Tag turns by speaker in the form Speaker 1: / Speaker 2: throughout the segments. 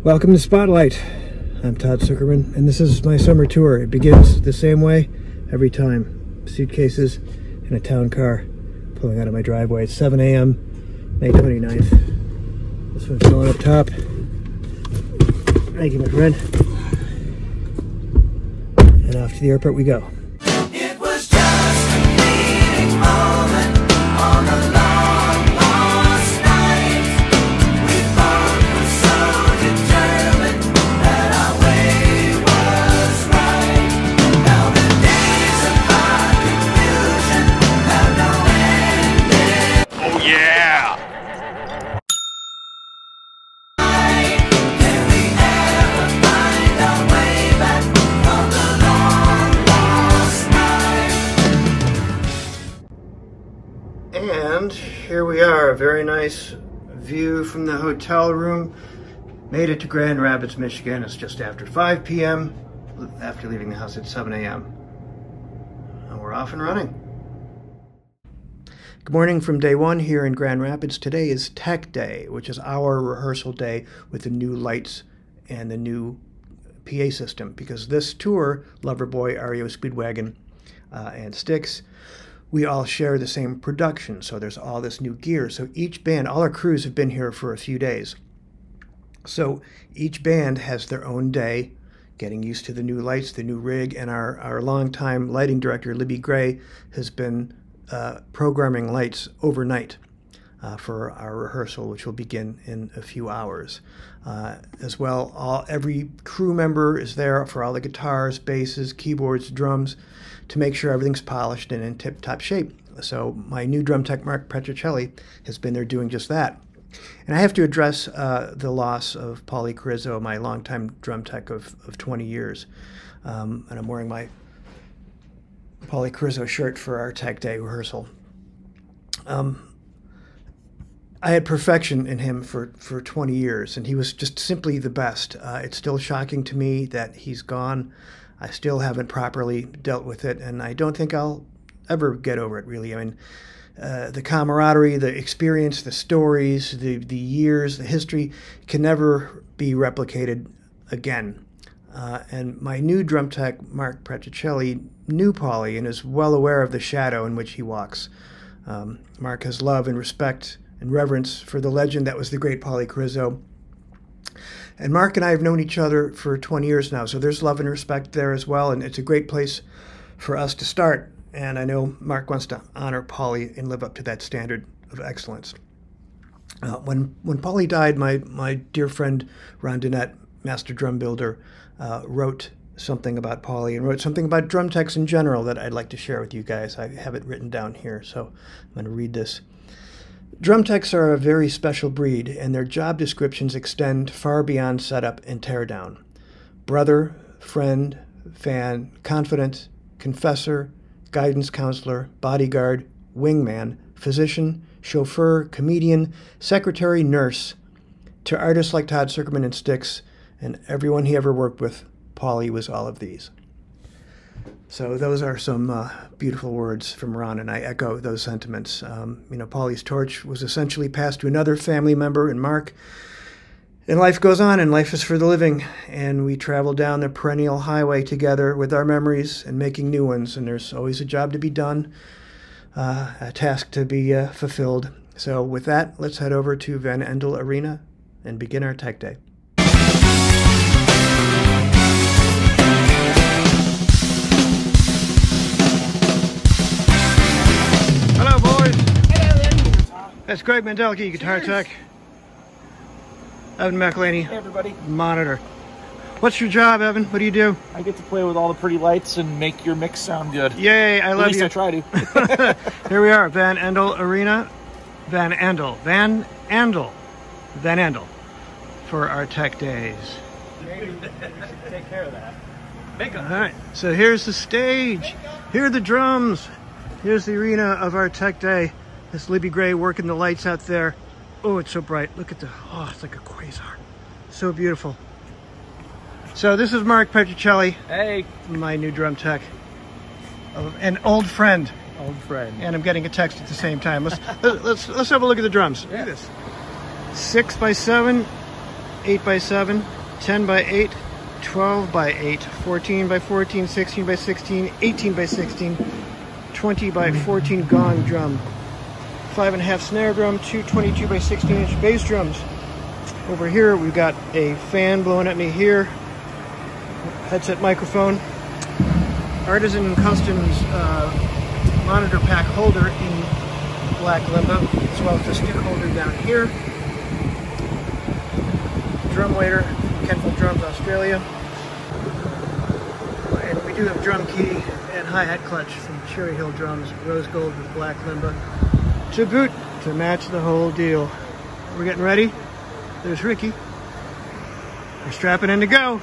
Speaker 1: Welcome to Spotlight. I'm Todd Sucherman, and this is my summer tour. It begins the same way every time. Suitcases in a town car pulling out of my driveway. It's 7 a.m., May 29th. This one's going up top. Thank you, my friend. And off to the airport we go.
Speaker 2: It was just a fleeting moment on a long lost night. We both were so determined that our way was right. Now the days of our confusion have no ending.
Speaker 3: Oh yeah!
Speaker 2: Can we ever find our way back from the long lost night?
Speaker 1: And here we are, a very nice view from the hotel room. Made it to Grand Rapids, Michigan. It's just after 5 p.m. after leaving the house at 7 a.m. And we're off and running. Good morning from day one here in Grand Rapids. Today is Tech Day, which is our rehearsal day with the new lights and the new PA system. Because this tour, Loverboy, REO Speedwagon, and Styx, we all share the same production. So there's all this new gear. So each band, all our crews have been here for a few days. So each band has their own day, getting used to the new lights, the new rig, and our longtime lighting director, Libby Gray, has been programming lights overnight for our rehearsal, which will begin in a few hours. As well, every crew member is there for all the guitars, basses, keyboards, drums, to make sure everything's polished and in tip-top shape. So my new drum tech, Mark Petricelli, has been there doing just that. And I have to address the loss of Paulie Carrizzo, my longtime drum tech of 20 years. And I'm wearing my Paulie Carrizzo shirt for our Tech Day rehearsal. I had perfection in him for 20 years, and he was just simply the best. It's still shocking to me that he's gone. I still haven't properly dealt with it, and I don't think I'll ever get over it, really. I mean, the camaraderie, the experience, the stories, the years, the history can never be replicated again. And my new drum tech, Mark Petricelli, knew Paulie and is well aware of the shadow in which he walks. Mark has love and respect and reverence for the legend that was the great Paulie Carrizzo. And Mark and I have known each other for 20 years now, so there's love and respect there as well, and it's a great place for us to start. And I know Mark wants to honor Paulie and live up to that standard of excellence. When Paulie died, my dear friend Ron Dinette, master drum builder, wrote something about Paulie and wrote something about drum techs in general that I'd like to share with you guys. I have it written down here, so I'm going to read this. Drum techs are a very special breed, and their job descriptions extend far beyond setup and teardown. Brother, friend, fan, confidant, confessor, guidance counselor, bodyguard, wingman, physician, chauffeur, comedian, secretary, nurse. To artists like Todd Sucherman and Styx, and everyone he ever worked with, Paulie was all of these. So those are some beautiful words from Ron, and I echo those sentiments. You know, Paulie's torch was essentially passed to another family member in Mark, and life goes on, and life is for the living, and we travel down the perennial highway together with our memories and making new ones, and there's always a job to be done, a task to be fulfilled. So with that, let's head over to Van Andel Arena and begin our Tech Day. Hello, boys.
Speaker 4: Hello.
Speaker 1: That's Greg Mandelke, guitar tech. Evan McElhaney,
Speaker 4: Hey everybody.
Speaker 1: monitor. What's your job, Evan? What do you do?
Speaker 4: I get to play with all the pretty lights and make your mix sound good.
Speaker 1: Yay, I love you.
Speaker 4: At least I try to.
Speaker 1: Here we are, Van Andel Arena. Van Andel for our Tech Days.
Speaker 4: Maybe we should take care of that.
Speaker 1: All right, so here's the stage. Here are the drums. Here's the arena of our Tech Day. This Libby Gray working the lights out there. Oh, it's so bright. Look at it's like a quasar. So beautiful. So this is Mark Petricelli.
Speaker 4: Hey.
Speaker 1: My new drum tech. An old friend.
Speaker 4: Old friend.
Speaker 1: And I'm getting a text at the same time. Let's have a look at the drums. Look at this. 6x7 8 by 7, 10 by 8, 12 by 8, 14 by 14, 16 by 16, 18 by 16, 20 by 14 gong drum, 5.5 snare drum, two 22 by 16-inch bass drums. Over here we've got a fan blowing at me here, headset microphone, Artisan Customs monitor pack holder in black limbo, as well as the stick holder down here. Drum waiter, Kenfield Drums, Australia. And we do have drum key and hi-hat clutch from Cherry Hill Drums, rose gold with black limbo to boot to match the whole deal. We're getting ready. There's Ricky. We're strapping in to go.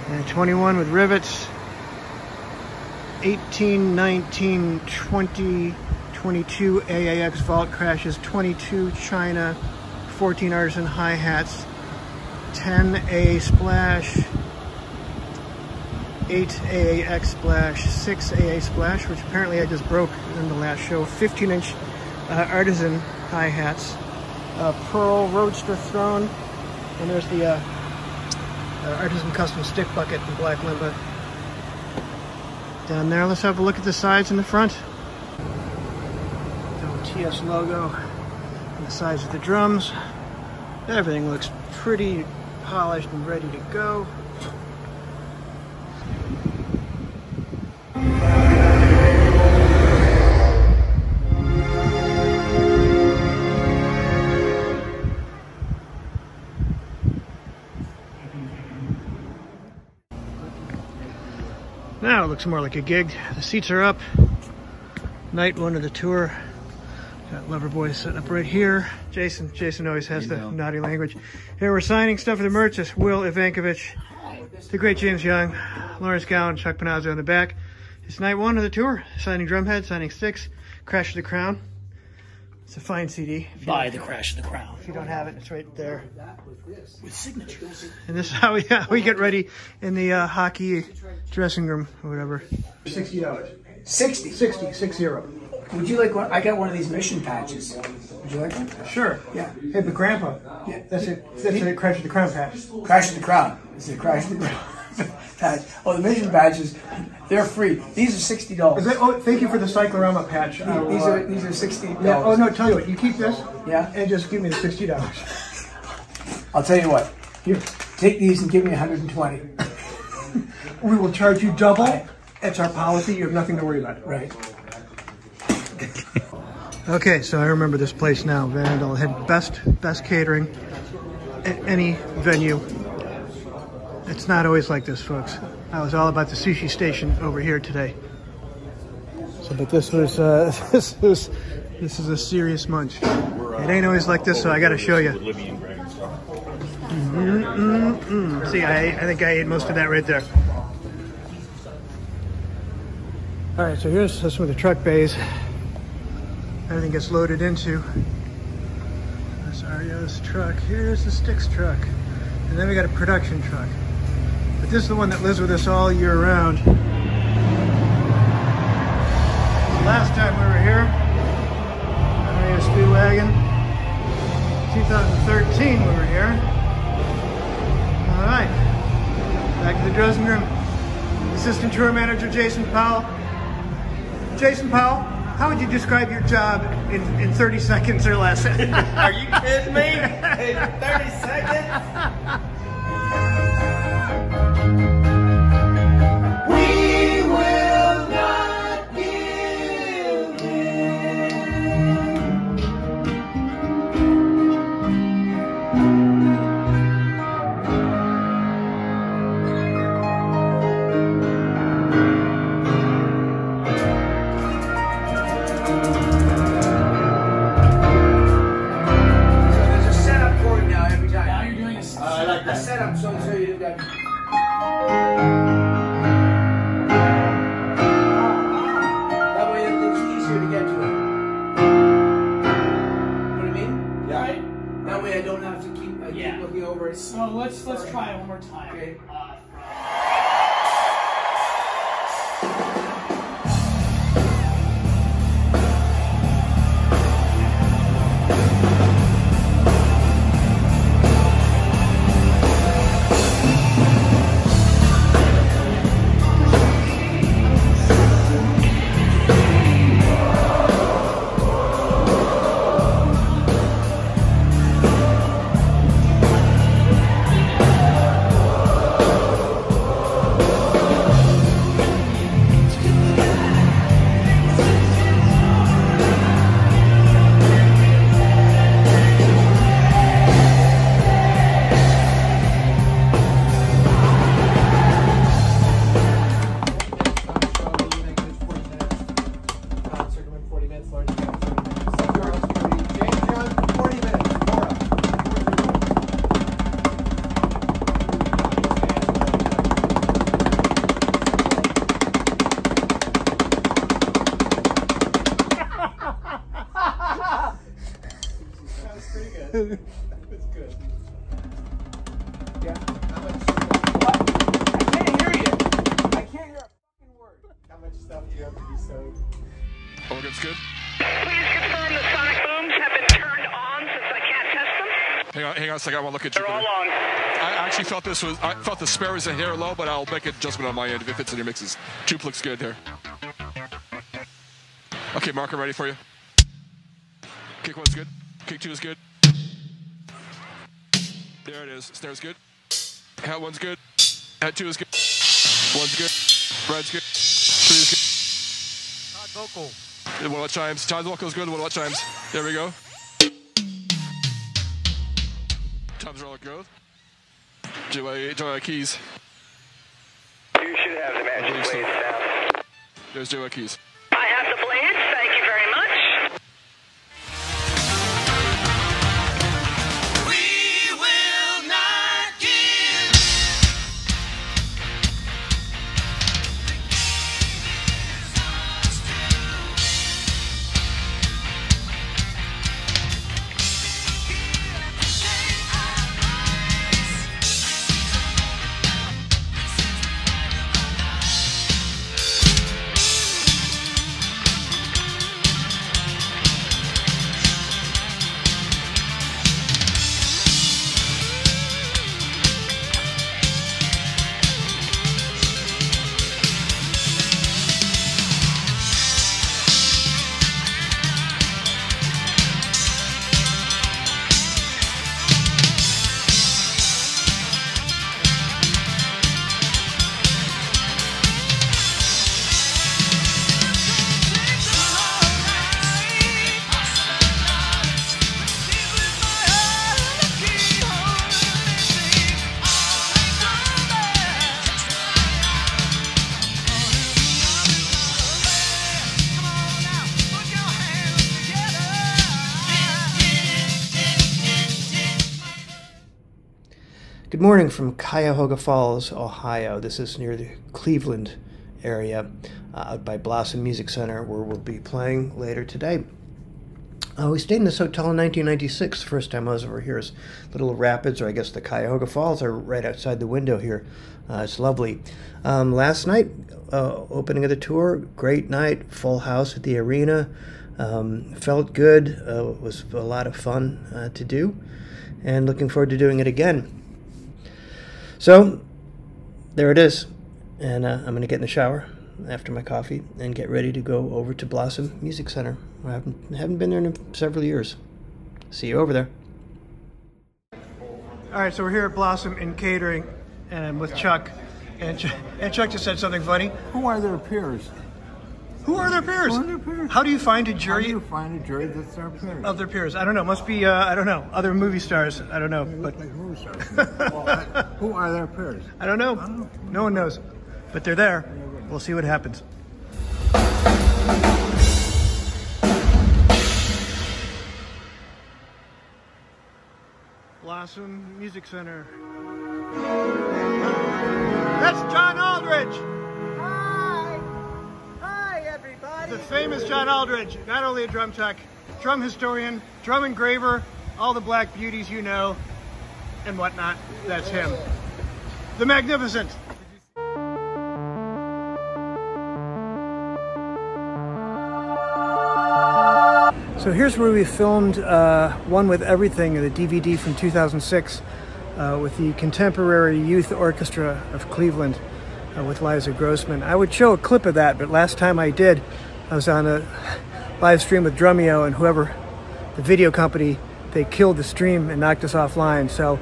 Speaker 1: And 21 with rivets. 18, 19, 20, 22 AAX vault crashes, 22 China, 14 Artisan hi-hats, 10 AA splash, 8 AAX splash, 6 AA splash, which apparently I just broke in the last show, 15-inch Artisan hi-hats, Pearl Roadster Throne, and there's the Artisan Custom Stick Bucket in black limbo. Down there, let's have a look at the sides and the front. The TS logo on the sides of the drums. Everything looks pretty polished and ready to go. Now it looks more like a gig. The seats are up. Night one of the tour. Got Loverboy sitting up right here. Jason always has the naughty language. Here we're signing stuff for the merch. It's Will Ivankovich, the great James Young, Lawrence Gowan, Chuck Panazzo in the back. It's night one of the tour. Signing Drumhead, signing Styx, Crash of the Crown. It's a fine CD.
Speaker 3: Buy the Crash of the Crown.
Speaker 1: If you don't have it, it's right there.
Speaker 3: With signatures.
Speaker 1: And this is how we get ready in the hockey dressing room or whatever. $60.
Speaker 3: 60.
Speaker 1: 60.
Speaker 3: Would you like one? I got one of these mission patches. Would you like one?
Speaker 1: Sure.
Speaker 3: Yeah.
Speaker 1: Hey, but Grandpa,
Speaker 3: Yeah.
Speaker 1: that's a Crash of the Crown patch.
Speaker 3: Crash of the Crown. It's a Crash of the Crown patch. Oh, the mission patches, they're free. These are $60.
Speaker 1: Oh, thank you for the Cyclorama patch.
Speaker 3: These are $60.
Speaker 1: Yeah, oh no, tell you what, you keep this,
Speaker 3: Yeah.
Speaker 1: and just give me the $60.
Speaker 3: I'll tell you what. Here, take these and give me 120.
Speaker 1: We will charge you double. It's our policy. You have nothing to worry about.
Speaker 3: Right.
Speaker 1: Okay, so I remember this place now. Vandal had best catering at any venue. It's not always like this, folks. I was all about the sushi station over here today. So, but this was this is a serious munch. It ain't always like this, so I got to show you. See, I think I ate most of that right there. All right, so here's some of the truck bays. Everything gets loaded into. There's Ario's truck. Here's the Styx truck. And then we got a production truck. But this is the one that lives with us all year round. Last time we were here, Ario Speedwagon. 2013 we were here. All right, back to the dressing room. Assistant tour manager Jason Powell. Jason Powell, how would you describe your job in 30 seconds or less?
Speaker 5: Are you kidding me? In 30 seconds? We will not give in.
Speaker 3: Setup so you got. That way it's easier to get to it. You know what I mean?
Speaker 5: Yeah. Right?
Speaker 3: That way I don't have to keep looking over it.
Speaker 5: So let's try it one more time.
Speaker 3: Okay. pretty good. That's good. Yeah. What? I can't hear you. I can't hear a fucking word. How much stuff do you have to be sewed?
Speaker 6: Organ's good.
Speaker 7: Please confirm the sonic booms have been turned on since I can't test them.
Speaker 6: Hang on a second. I want to look at
Speaker 7: They're
Speaker 6: Jupiter.
Speaker 7: all on.
Speaker 6: I actually felt I felt the spare was a hair low, but I'll make an adjustment on my end if it fits in your mixes. Jupe looks good here. Okay, Mark, I'm ready for you. Kick one's good. Kick two is good. There it is. Snare's good. Hat one's good. Hat two is good. One's good. Red's good. Three is good.
Speaker 4: Todd vocal.
Speaker 6: What about chimes? Todd's vocal's good. What about chimes? There we go. Tom's roller growth. Joy keys.
Speaker 7: You should have the
Speaker 6: I believe
Speaker 7: magic
Speaker 6: so.
Speaker 7: blades now.
Speaker 6: There's Joy keys.
Speaker 7: I have the blades. Thank you very much.
Speaker 2: We will not give. The game is ours
Speaker 1: Good morning from Cuyahoga Falls, Ohio. This is near the Cleveland area, out by Blossom Music Center, where we'll be playing later today. We stayed in this hotel in 1996. The first time I was over here is Little Rapids, or I guess the Cuyahoga Falls are right outside the window here. It's lovely. Last night, opening of the tour, great night, full house at the arena. Felt good. It was a lot of fun to do, and looking forward to doing it again. So, there it is, and I'm going to get in the shower after my coffee and get ready to go over to Blossom Music Center. I haven't been there in several years. See you over there. All right, so we're here at Blossom in catering, and I'm with Chuck, and Chuck just said something funny.
Speaker 8: Who are their peers?
Speaker 1: Who are their peers?
Speaker 8: Who are their peers?
Speaker 1: How do you find a
Speaker 8: How do
Speaker 1: jury
Speaker 8: you find a jury that's their peers?
Speaker 1: of their peers? I don't know. Must be, I don't know, other movie stars. I don't know,
Speaker 8: They
Speaker 1: but
Speaker 8: look like movie stars. Who are their peers?
Speaker 1: I don't know. No one knows, but they're there. We'll see what happens. Blossom Music Center. That's John Aldridge.
Speaker 5: Hi, everybody.
Speaker 1: The famous John Aldridge, not only a drum tech, drum historian, drum engraver, all the black beauties you know, and whatnot. That's him. The Magnificent. So here's where we filmed One With Everything, the DVD from 2006, with the Contemporary Youth Orchestra of Cleveland with Liza Grossman. I would show a clip of that, but last time I did, I was on a live stream with Drumeo, and whoever, the video company, they killed the stream and knocked us offline. So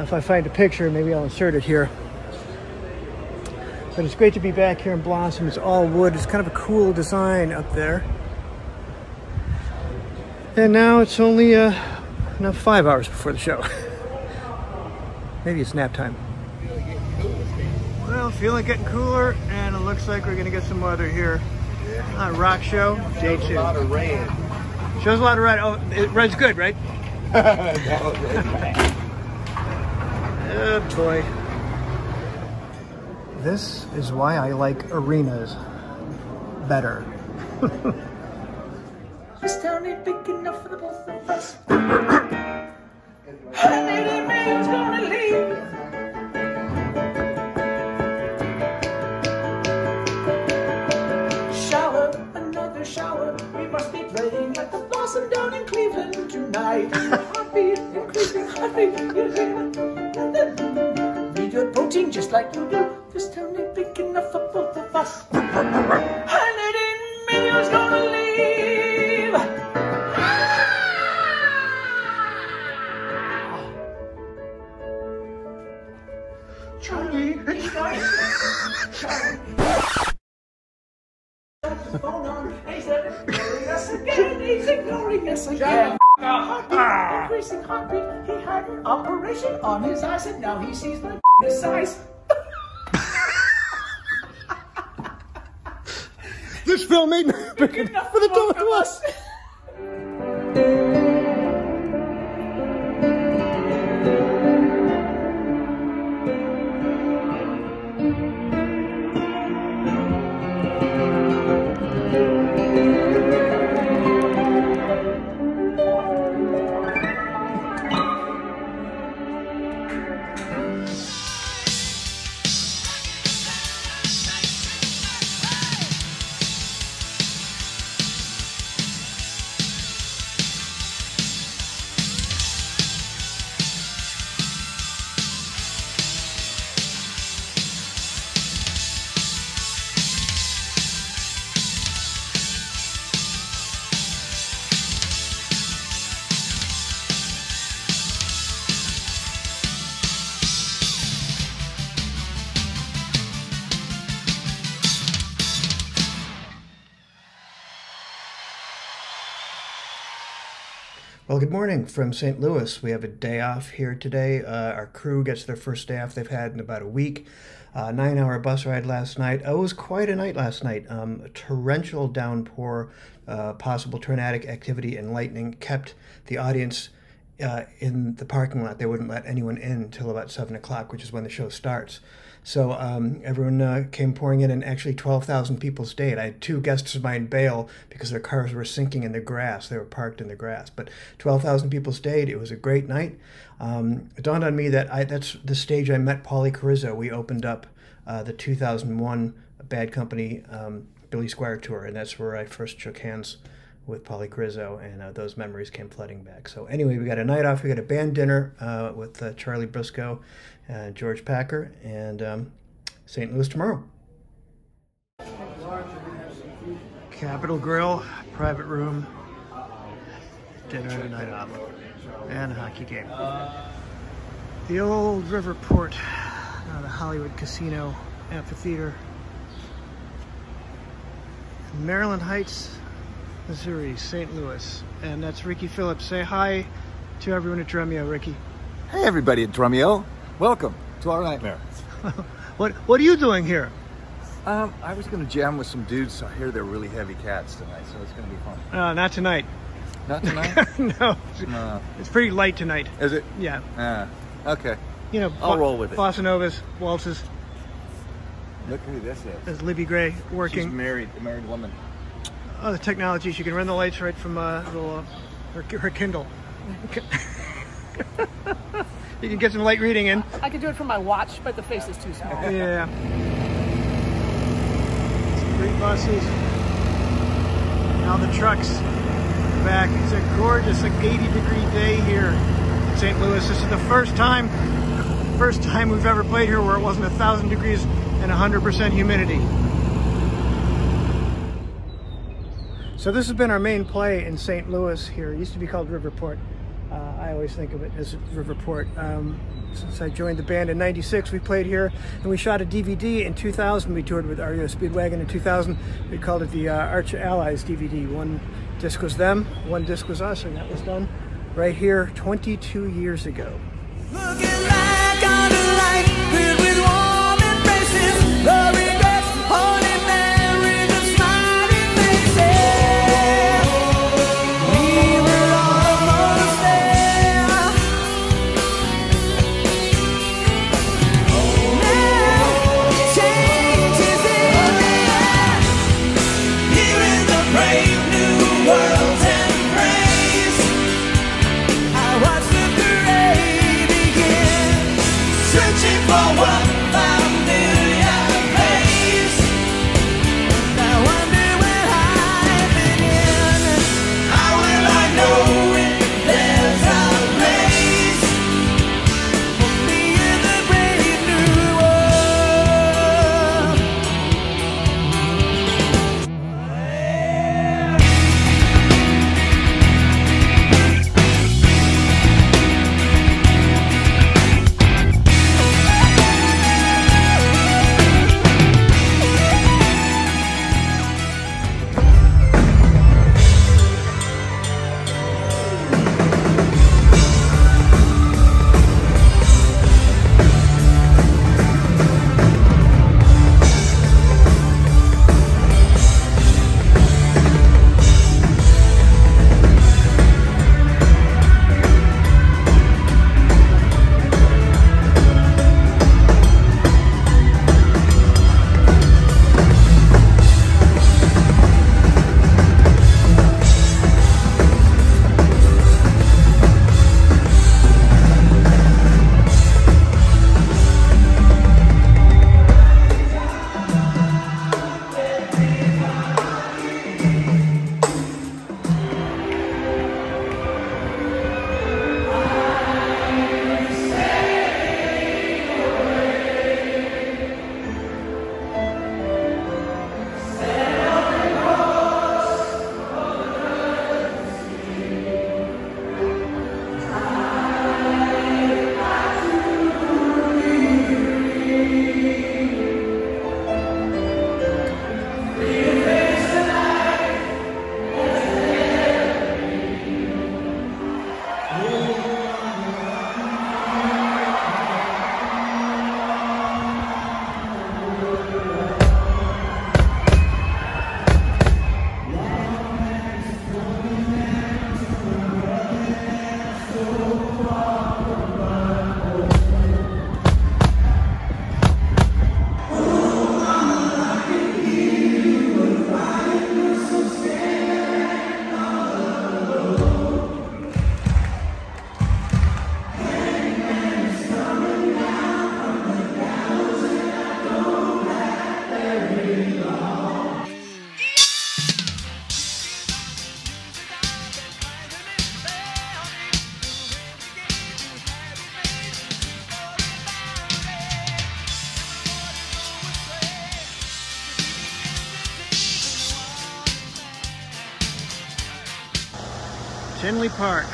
Speaker 1: if I find a picture, maybe I'll insert it here. But it's great to be back here in Blossom. It's all wood. It's kind of a cool design up there. And now it's only now 5 hours before the show. Maybe it's nap time. Well, feeling getting cooler, and it looks like we're gonna get some weather here. Rock show, day 2.
Speaker 8: A lot of rain.
Speaker 1: Shows a lot of red. Oh, red's good, right? Oh boy. This is why I like arenas better.
Speaker 5: This town ain't big enough for the both of us.
Speaker 3: heartbeat, increasing heartbeat. Need your protein just like you do. This town ain't big enough for both of us. 180 million's gonna leave. Charlie, Charlie. He's ignoring us again. He's ignoring us again. Heartbeat, increasing heartbeat. He had an operation on his eyes, and now he sees my size.
Speaker 1: This film ain't big enough for the two of us. Well, good morning from St. Louis. We have a day off here today. Our crew gets their first day off they've had in about a week. 9-hour bus ride last night. It was quite a night last night. A torrential downpour, possible tornadic activity and lightning kept the audience in the parking lot. They wouldn't let anyone in until about 7 o'clock, which is when the show starts. So everyone came pouring in, and actually 12,000 people stayed. I had 2 guests of mine bail because their cars were sinking in the grass. They were parked in the grass. But 12,000 people stayed. It was a great night. It dawned on me that that's the stage I met Pauly Carrizzo. We opened up the 2001 Bad Company Billy Squier tour, and that's where I first shook hands with Pauly Carrizzo, and those memories came flooding back. So anyway, we got a night off. We got a band dinner with Charlie Briscoe, George Packer, and St. Louis tomorrow. Capitol Grill, private room, dinner and a night off, and a hockey game. The old Riverport, the Hollywood Casino Amphitheater, Maryland Heights, Missouri, St. Louis. And that's Ricky Phillips. Say hi to everyone at Drumeo, Ricky.
Speaker 9: Hey everybody at Drumeo. Welcome to our nightmare.
Speaker 1: What are you doing here?
Speaker 9: I was going to jam with some dudes. I hear they're really heavy cats tonight, so it's going to be fun.
Speaker 1: Not tonight.
Speaker 9: Not tonight?
Speaker 1: No. It's pretty light tonight.
Speaker 9: Is it?
Speaker 1: Yeah.
Speaker 9: Okay.
Speaker 1: You know,
Speaker 9: I'll roll with it.
Speaker 1: Bossa Novas, waltzes.
Speaker 9: Look who this is.
Speaker 1: There's Libby Gray working.
Speaker 9: She's married, a married woman.
Speaker 1: Oh, the technology. She can run the lights right from her Kindle. You can get some light reading in.
Speaker 10: I could do it from my watch, but the face is too small.
Speaker 1: Yeah. Some 3 buses. Now the trucks back. It's a gorgeous, like 80-degree day here in St. Louis. This is the first time we've ever played here where it wasn't 1,000 degrees and 100% humidity. So this has been our main play in St. Louis here. It used to be called Riverport. I always think of it as Riverport. Since I joined the band in '96, we played here, and we shot a DVD in 2000. We toured with REO Speedwagon in 2000. We called it the Arch Allies DVD. 1 disc was them, 1 disc was us, and that was done right here 22 years ago.
Speaker 2: Looking back on a life filled with warm embraces, the regrets, holding memories of smiling faces. We were almost there. Now change is in the air. Here in the brave new world's embrace, I watch the parade begin.
Speaker 1: Tinley Park,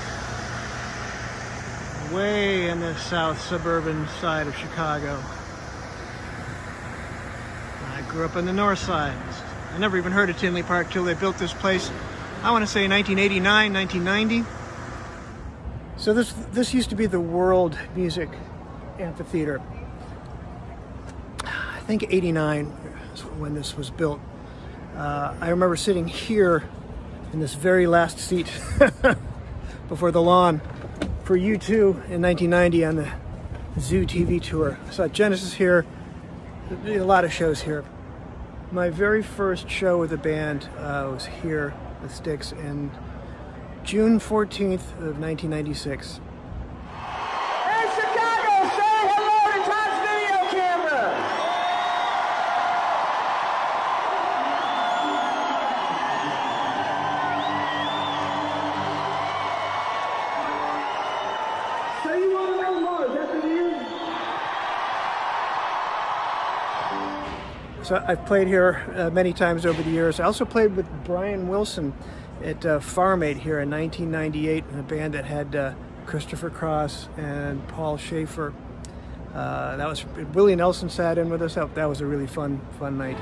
Speaker 1: way in the south suburban side of Chicago. I grew up on the north side. I never even heard of Tinley Park till they built this place, I want to say 1989, 1990. So this used to be the World Music Amphitheater. I think 89 is when this was built. I remember sitting here in this very last seat before the lawn for U2 in 1990 on the Zoo TV tour. I saw Genesis here, a lot of shows here. My very first show with the band was here with Styx in June 14th of 1996.
Speaker 2: Hey, Chicago, say hello to Todd's video camera. So you want to know more? Is that the news?
Speaker 1: So I've played here many times over the years. I also played with Brian Wilson at Farm Aid here in 1998 in a band that had Christopher Cross and Paul Schaefer. That was Willie Nelson sat in with us. That was a really fun night.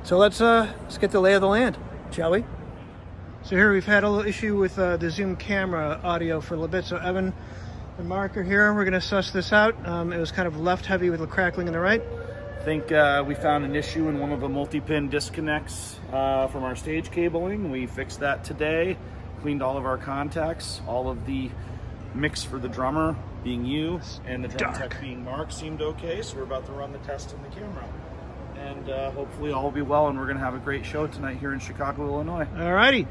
Speaker 1: So let's get the lay of the land, shall we? So here we've had a little issue with the Zoom camera audio for a little bit. So Evan and Mark are here. We're gonna suss this out. It was kind of left heavy with the crackling in the right.
Speaker 4: I think we found an issue in one of the multi-pin disconnects from our stage cabling. We fixed that today, cleaned all of our contacts, all of the mix for the drummer being you and the drum tech being Mark seemed okay. So we're about to run the test in the camera. And hopefully all will be well, and we're going to have a great show tonight here in Chicago, Illinois.
Speaker 1: All righty.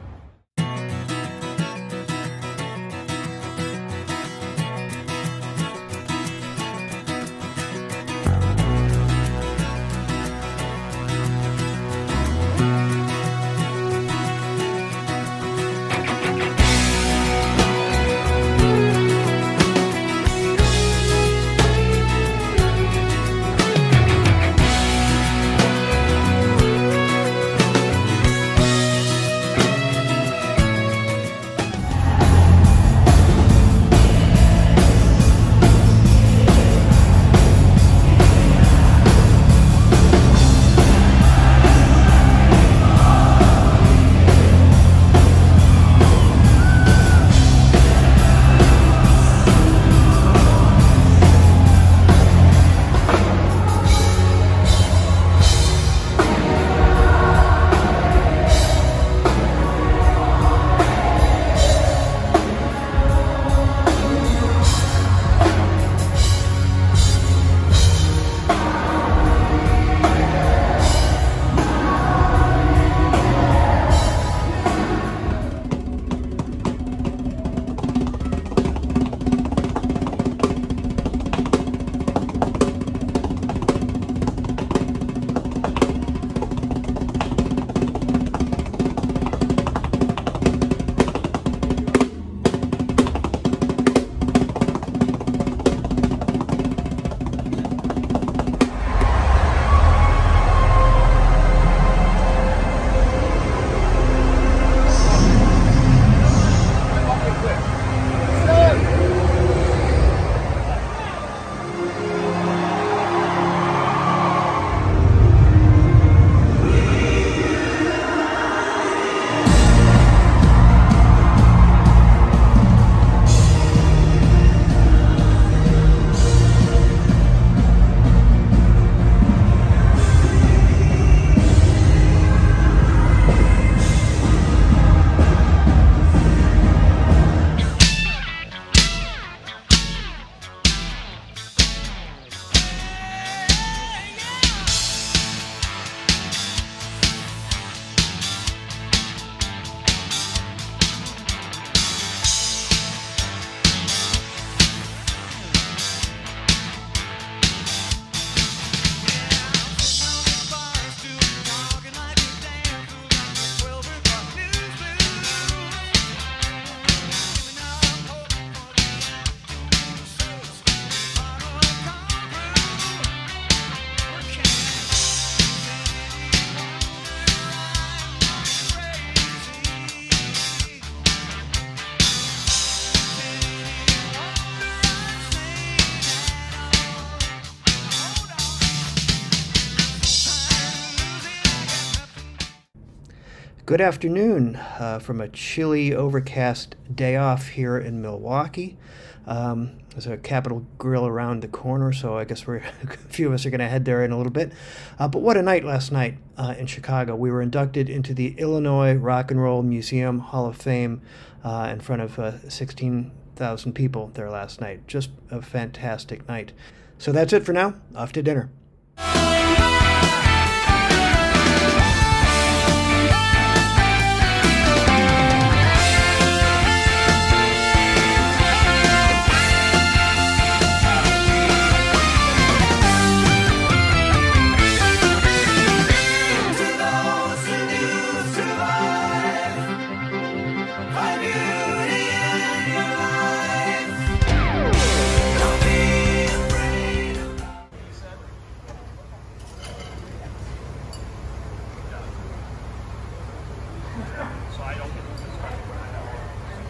Speaker 1: Good afternoon from a chilly, overcast day off here in Milwaukee. There's a Capitol Grill around the corner, so I guess a few of us are going to head there in a little bit. But what a night last night in Chicago. We were inducted into the Illinois Rock and Roll Museum Hall of Fame in front of 16,000 people there last night. Just a fantastic night. So that's it for now. Off to dinner.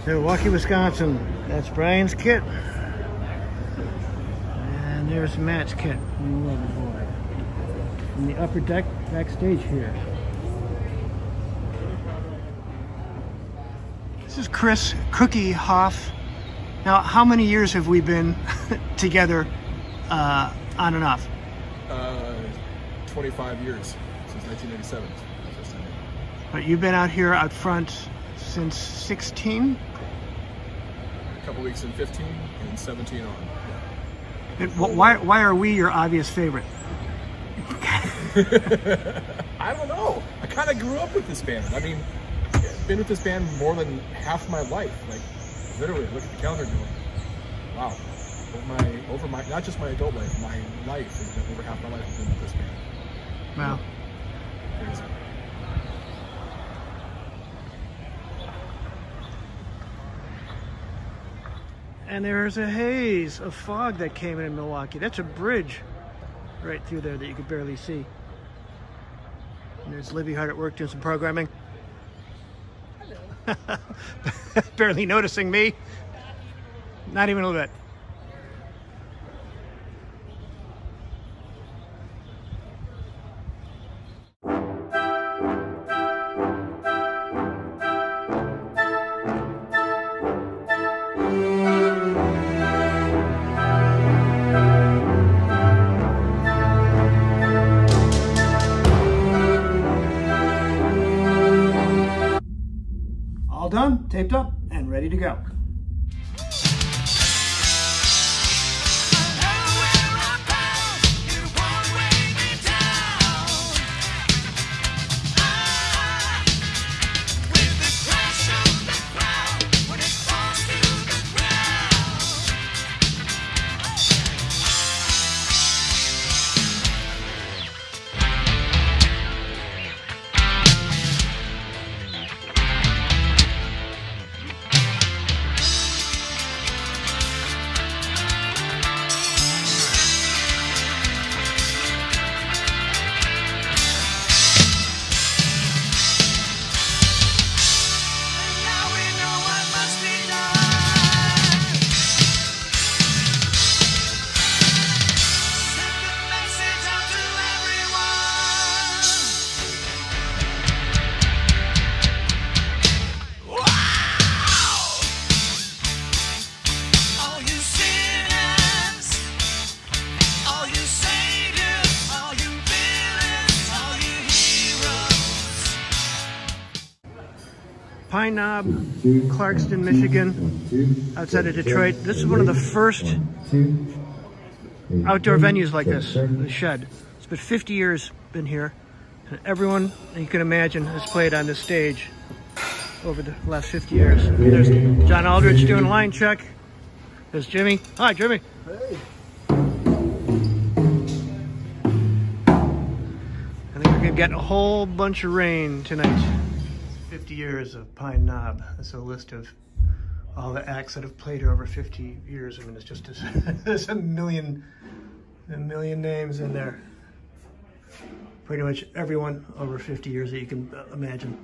Speaker 1: Milwaukee, Wisconsin. That's Brian's kit. And there's Matt's kit. Loverboy. In the upper deck, backstage here. This is Chris Cookie Hoff. Now, how many years have we been together on and off?
Speaker 6: 25 years, since 1987.
Speaker 1: But you've been out here out front since 16?
Speaker 6: A couple weeks in 15 and 17 on. Yeah.
Speaker 1: And why are we your obvious favorite?
Speaker 6: I don't know. I kind of grew up with this band. I mean, I've been with this band more than half my life. Like, literally, look at the calendar going, wow. Over my, not just my adult life, my life has been over half my life has been with this band.
Speaker 1: Wow.
Speaker 6: Crazy.
Speaker 1: And there's a haze, a fog that came in Milwaukee. That's a bridge right through there that you could barely see. And there's Libby hard at work doing some programming. Hello. Barely noticing me. Not even a little bit. All done, taped up, and ready to go. Pine Knob, Clarkston, Michigan, outside of Detroit. This is one of the first outdoor venues like this, the Shed. It's been 50 years been here, and everyone you can imagine has played on this stage over the last 50 years. There's John Aldrich doing a line check. There's Jimmy. Hi, Jimmy.
Speaker 8: Hey.
Speaker 1: I think we're gonna get a whole bunch of rain tonight. 50 years of Pine Knob. That's a list of all the acts that have played here over 50 years. I mean, it's just there's a million names in there. Pretty much everyone over 50 years that you can imagine.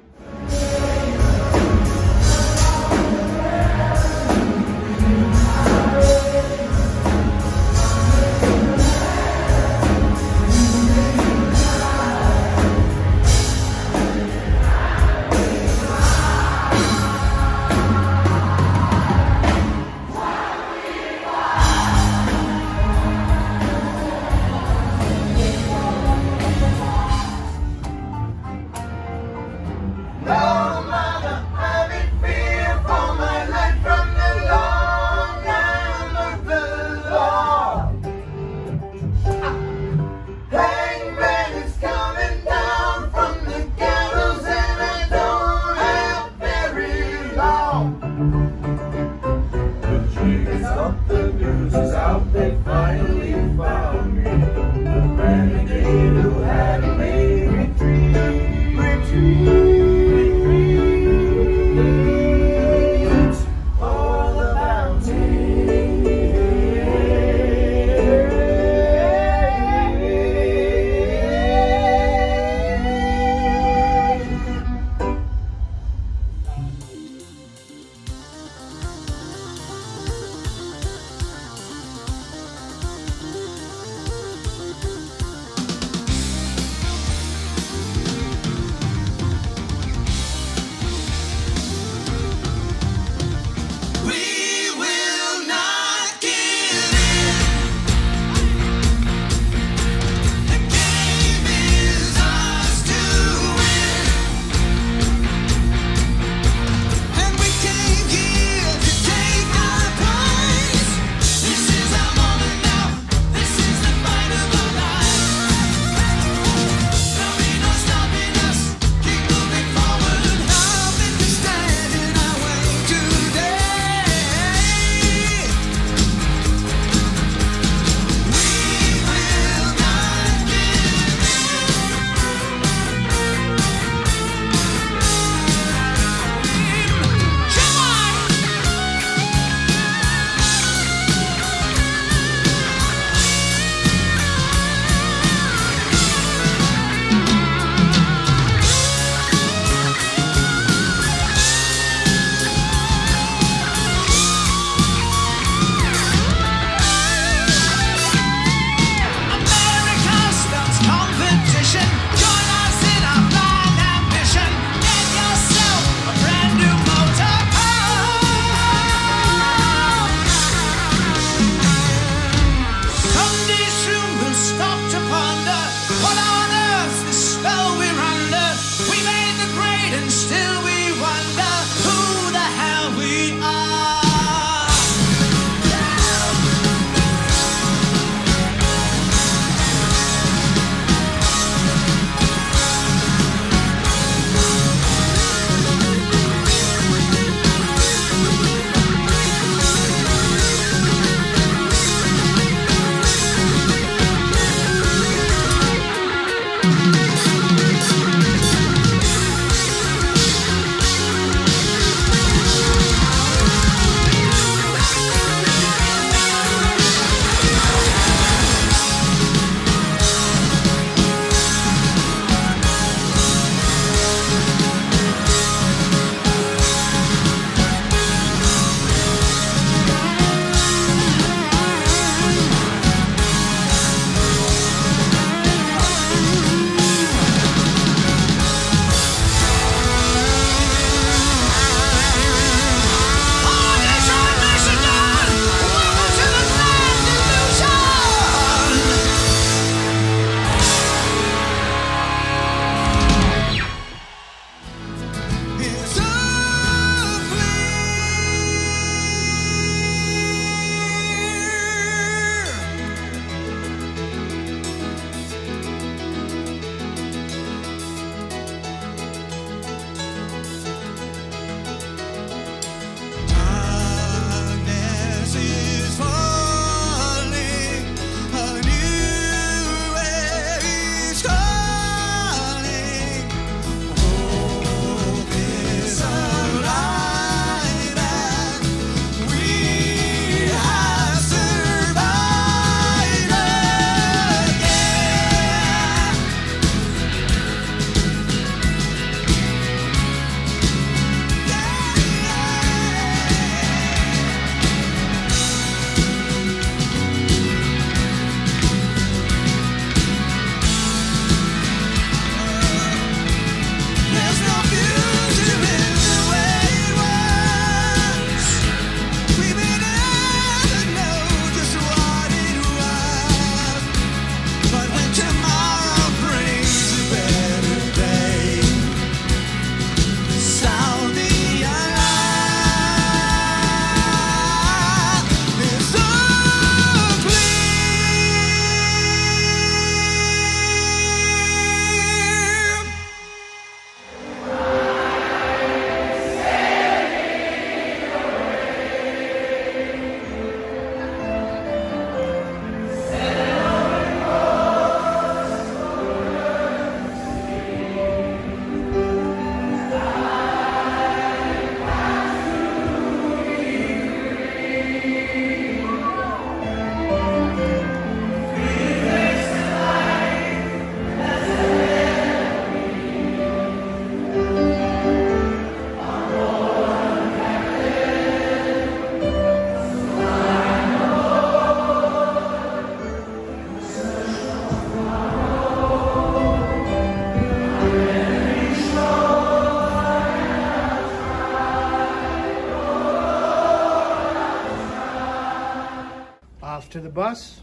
Speaker 1: Off to the bus,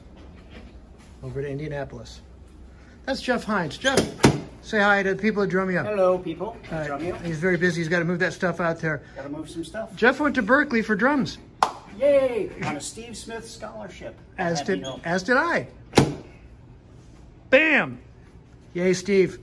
Speaker 1: over to Indianapolis. That's Jeff Hines. Jeff, say hi to the people at Drumeo.
Speaker 11: Hello, people. Drumeo.
Speaker 1: He's very busy. He's got to move that stuff out there.
Speaker 11: Got to move some stuff.
Speaker 1: Jeff went to Berkeley for drums.
Speaker 11: Yay! On a Steve Smith scholarship.
Speaker 1: As did I. Bam! Yay, Steve.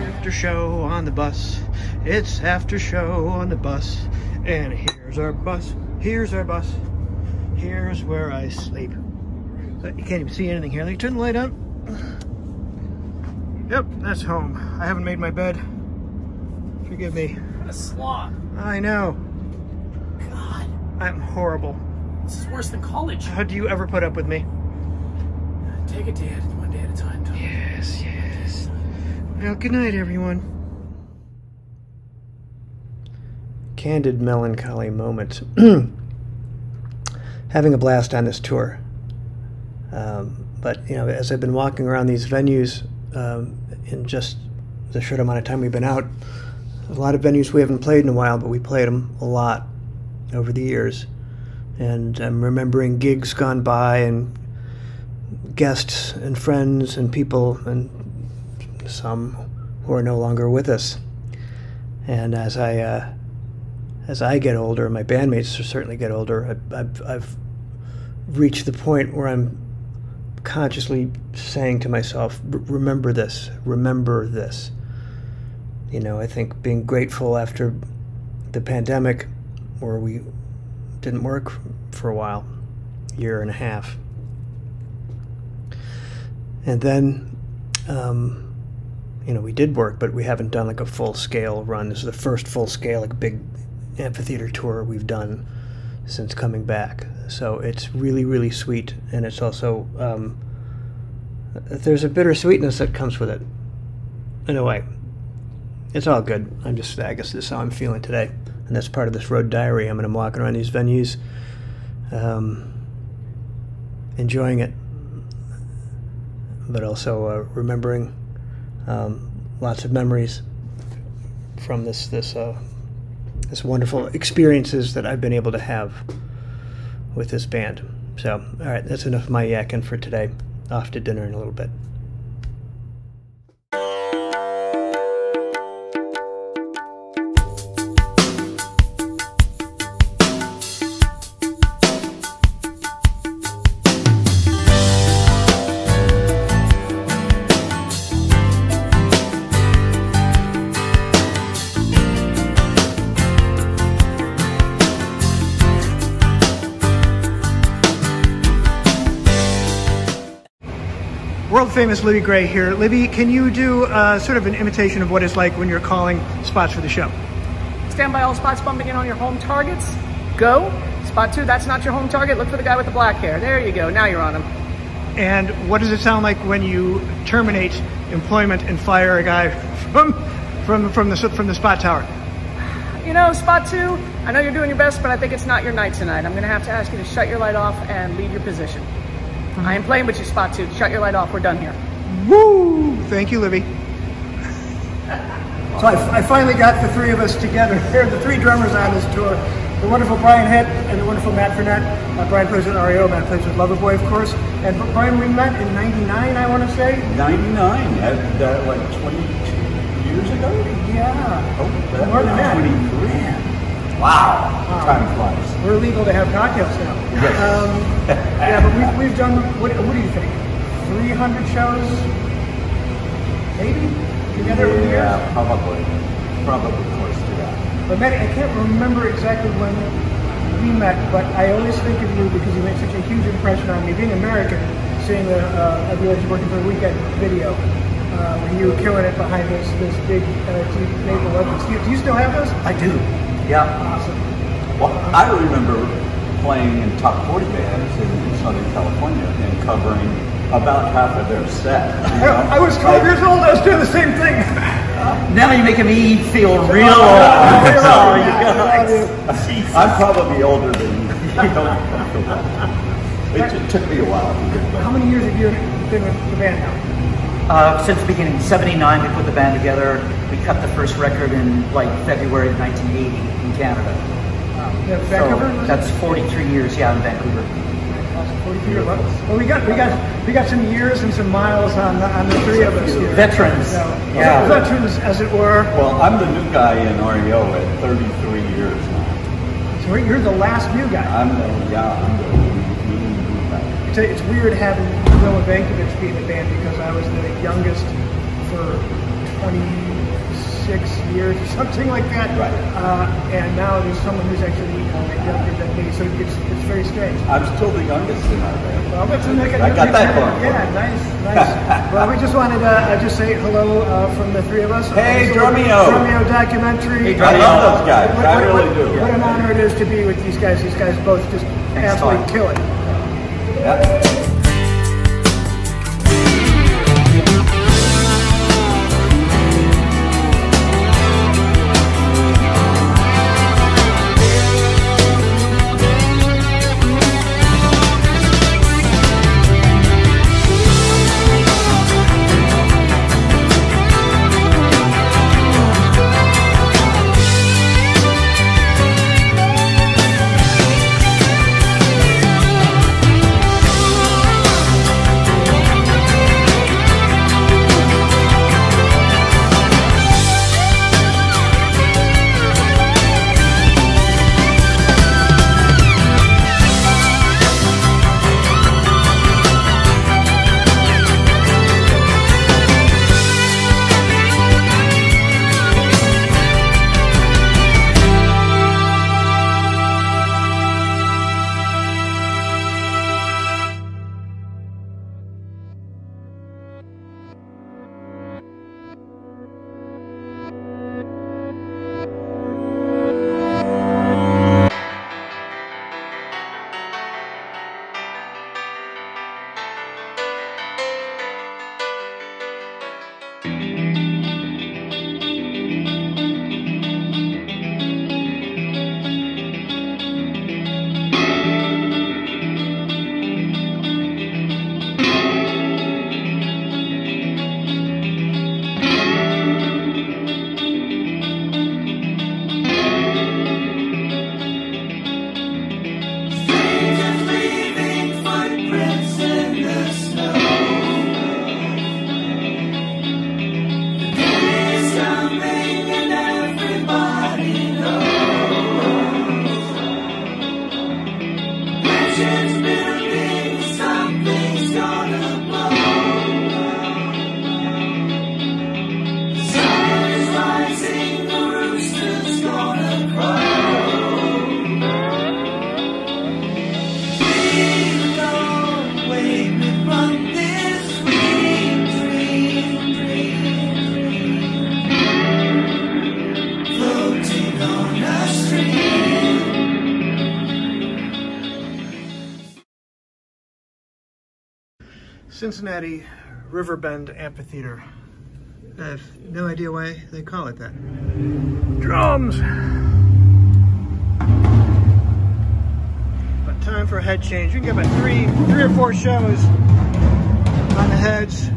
Speaker 1: After show on the bus. It's after show on the bus. And here's our bus. Here's our bus. Here's where I sleep. You can't even see anything here. Let me turn the light on. Yep, that's home. I haven't made my bed. Forgive me.
Speaker 11: What a slog.
Speaker 1: I know.
Speaker 11: God.
Speaker 1: I'm horrible.
Speaker 11: This is worse than college.
Speaker 1: How do you ever put up with me?
Speaker 11: Take it one day at a time, Tom.
Speaker 1: Yes, yes. Well, good night, everyone. Candid melancholy moments. Having a blast on this tour. But, you know, as I've been walking around these venues in just the short amount of time we've been out, a lot of venues we haven't played in a while, but we played them a lot over the years. And I'm remembering gigs gone by and guests and friends and people and some who are no longer with us. And as I get older, my bandmates certainly get older, I've reached the point where I'm consciously saying to myself, remember this, remember this. You know, I think being grateful after the pandemic, where we didn't work for a while, year and a half. And then, you know, we did work, but we haven't done like a full-scale run. This is the first full-scale, like big amphitheater tour we've done since coming back. So it's really, really sweet, and it's also, there's a bittersweetness that comes with it, in a way. It's all good. I guess this is how I'm feeling today, and that's part of this road diary. I mean, I'm walking around these venues, enjoying it, but also remembering lots of memories from this wonderful experiences that I've been able to have with this band. So, all right, that's enough of my yakking for today. Off to dinner in a little bit. World-famous Libby Gray here. Libby, can you do sort of an imitation of what it's like when you're calling spots for the show?
Speaker 10: Stand by all spots bumping in on your home targets. Go. Spot 2, that's not your home target. Look for the guy with the black hair. There you go. Now you're on him.
Speaker 1: And what does it sound like when you terminate employment and fire a guy from the spot tower?
Speaker 10: You know, spot 2, I know you're doing your best, but I think it's not your night tonight. I'm going to have to ask you to shut your light off and leave your position. I am playing with you, spot 2. Shut your light off. We're done here.
Speaker 1: Woo! Thank you, Libby. So I finally got the three of us together. Here are the three drummers on this tour. The wonderful Brian Hitt and the wonderful Matt Fournette. Brian plays with REO, Matt plays with Loverboy, of course. And Brian, we met in '99, I want to say.
Speaker 8: 99, that like 22 years ago?
Speaker 1: Yeah.
Speaker 8: Oh, that
Speaker 1: more than that.
Speaker 8: 23. Wow. Time flies.
Speaker 1: We're legal to have cocktails now.
Speaker 8: Yes.
Speaker 1: Yeah, but we've done, what do you think? 300 shows? Maybe? Together over the years?
Speaker 8: Yeah, probably. Probably close to that.
Speaker 1: But Matt, I can't remember exactly when we met, but I always think of you because you made such a huge impression on me. Being American, seeing I realized you're working for a weekend video, when you were killing it behind this big maple weapons. Do you still have those?
Speaker 8: I do. Yeah.
Speaker 1: Awesome.
Speaker 8: Well, I remember playing in top 40 bands in Southern California and covering about half of their set.
Speaker 1: You know? I was 12 years old. I was doing the same thing.
Speaker 12: Now you're making me feel real old. Oh, you guys.
Speaker 8: I'm probably older than you. It took me a while to get back.
Speaker 10: How many years have you been with the band now?
Speaker 12: Since the beginning, 79, we put the band together. We cut the first record in like February of 1980 in Canada.
Speaker 10: Vancouver?
Speaker 12: So that's 43 years, yeah, in Vancouver.
Speaker 10: 43 years. Well, we got some years and some miles on the three of us here.
Speaker 12: Veterans.
Speaker 10: So,
Speaker 12: yeah.
Speaker 10: Veterans, as it were.
Speaker 8: Well, I'm the new guy in REO at 33 years now.
Speaker 10: So you're the last new guy.
Speaker 8: I'm the new guy.
Speaker 10: It's weird having Will Vankovich be in the band because I was the youngest for 26 years or something like that.
Speaker 8: Right.
Speaker 10: And now there's someone who's actually younger than me, so it's very strange.
Speaker 8: I'm still the youngest in our band.
Speaker 10: Well, that's
Speaker 8: I got that going.
Speaker 10: Yeah, nice. Well, we just wanted to just say hello from the three of us.
Speaker 8: Hey, Drumeo.
Speaker 10: Drumeo documentary.
Speaker 8: Hey, I love those guys. I really do.
Speaker 10: What an honor it is to be with these guys. These guys both just absolutely kill it.
Speaker 8: Yeah.
Speaker 1: Cincinnati Riverbend Amphitheater. I have no idea why they call it that. Drums! But time for a head change. You can get about three or four shows on the heads.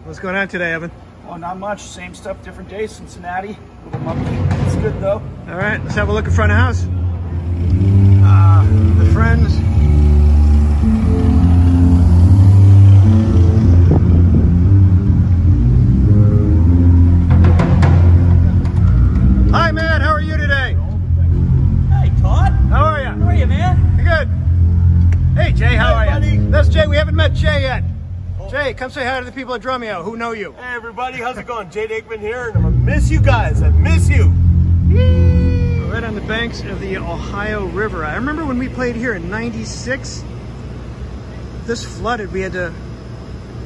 Speaker 1: What's going on today, Evan?
Speaker 4: Oh, not much. Same stuff, different day. Cincinnati. A little mucky. It's good though.
Speaker 1: All right, let's have a look in front of house. The Friends. Hi, man. How are you today?
Speaker 5: Hey, Todd.
Speaker 1: How are you?
Speaker 5: How are you, man?
Speaker 1: Good. Hey, Jay. How are
Speaker 5: buddy.
Speaker 1: you? That's Jay. We haven't met Jay yet. Jay, come say hi to the people at Drumeo who know you.
Speaker 5: Hey, everybody. How's it going? Jay Aikman here, and I'm gonna miss you guys. I miss you.
Speaker 1: We're right on the banks of the Ohio River. I remember when we played here in '96. This flooded. We had to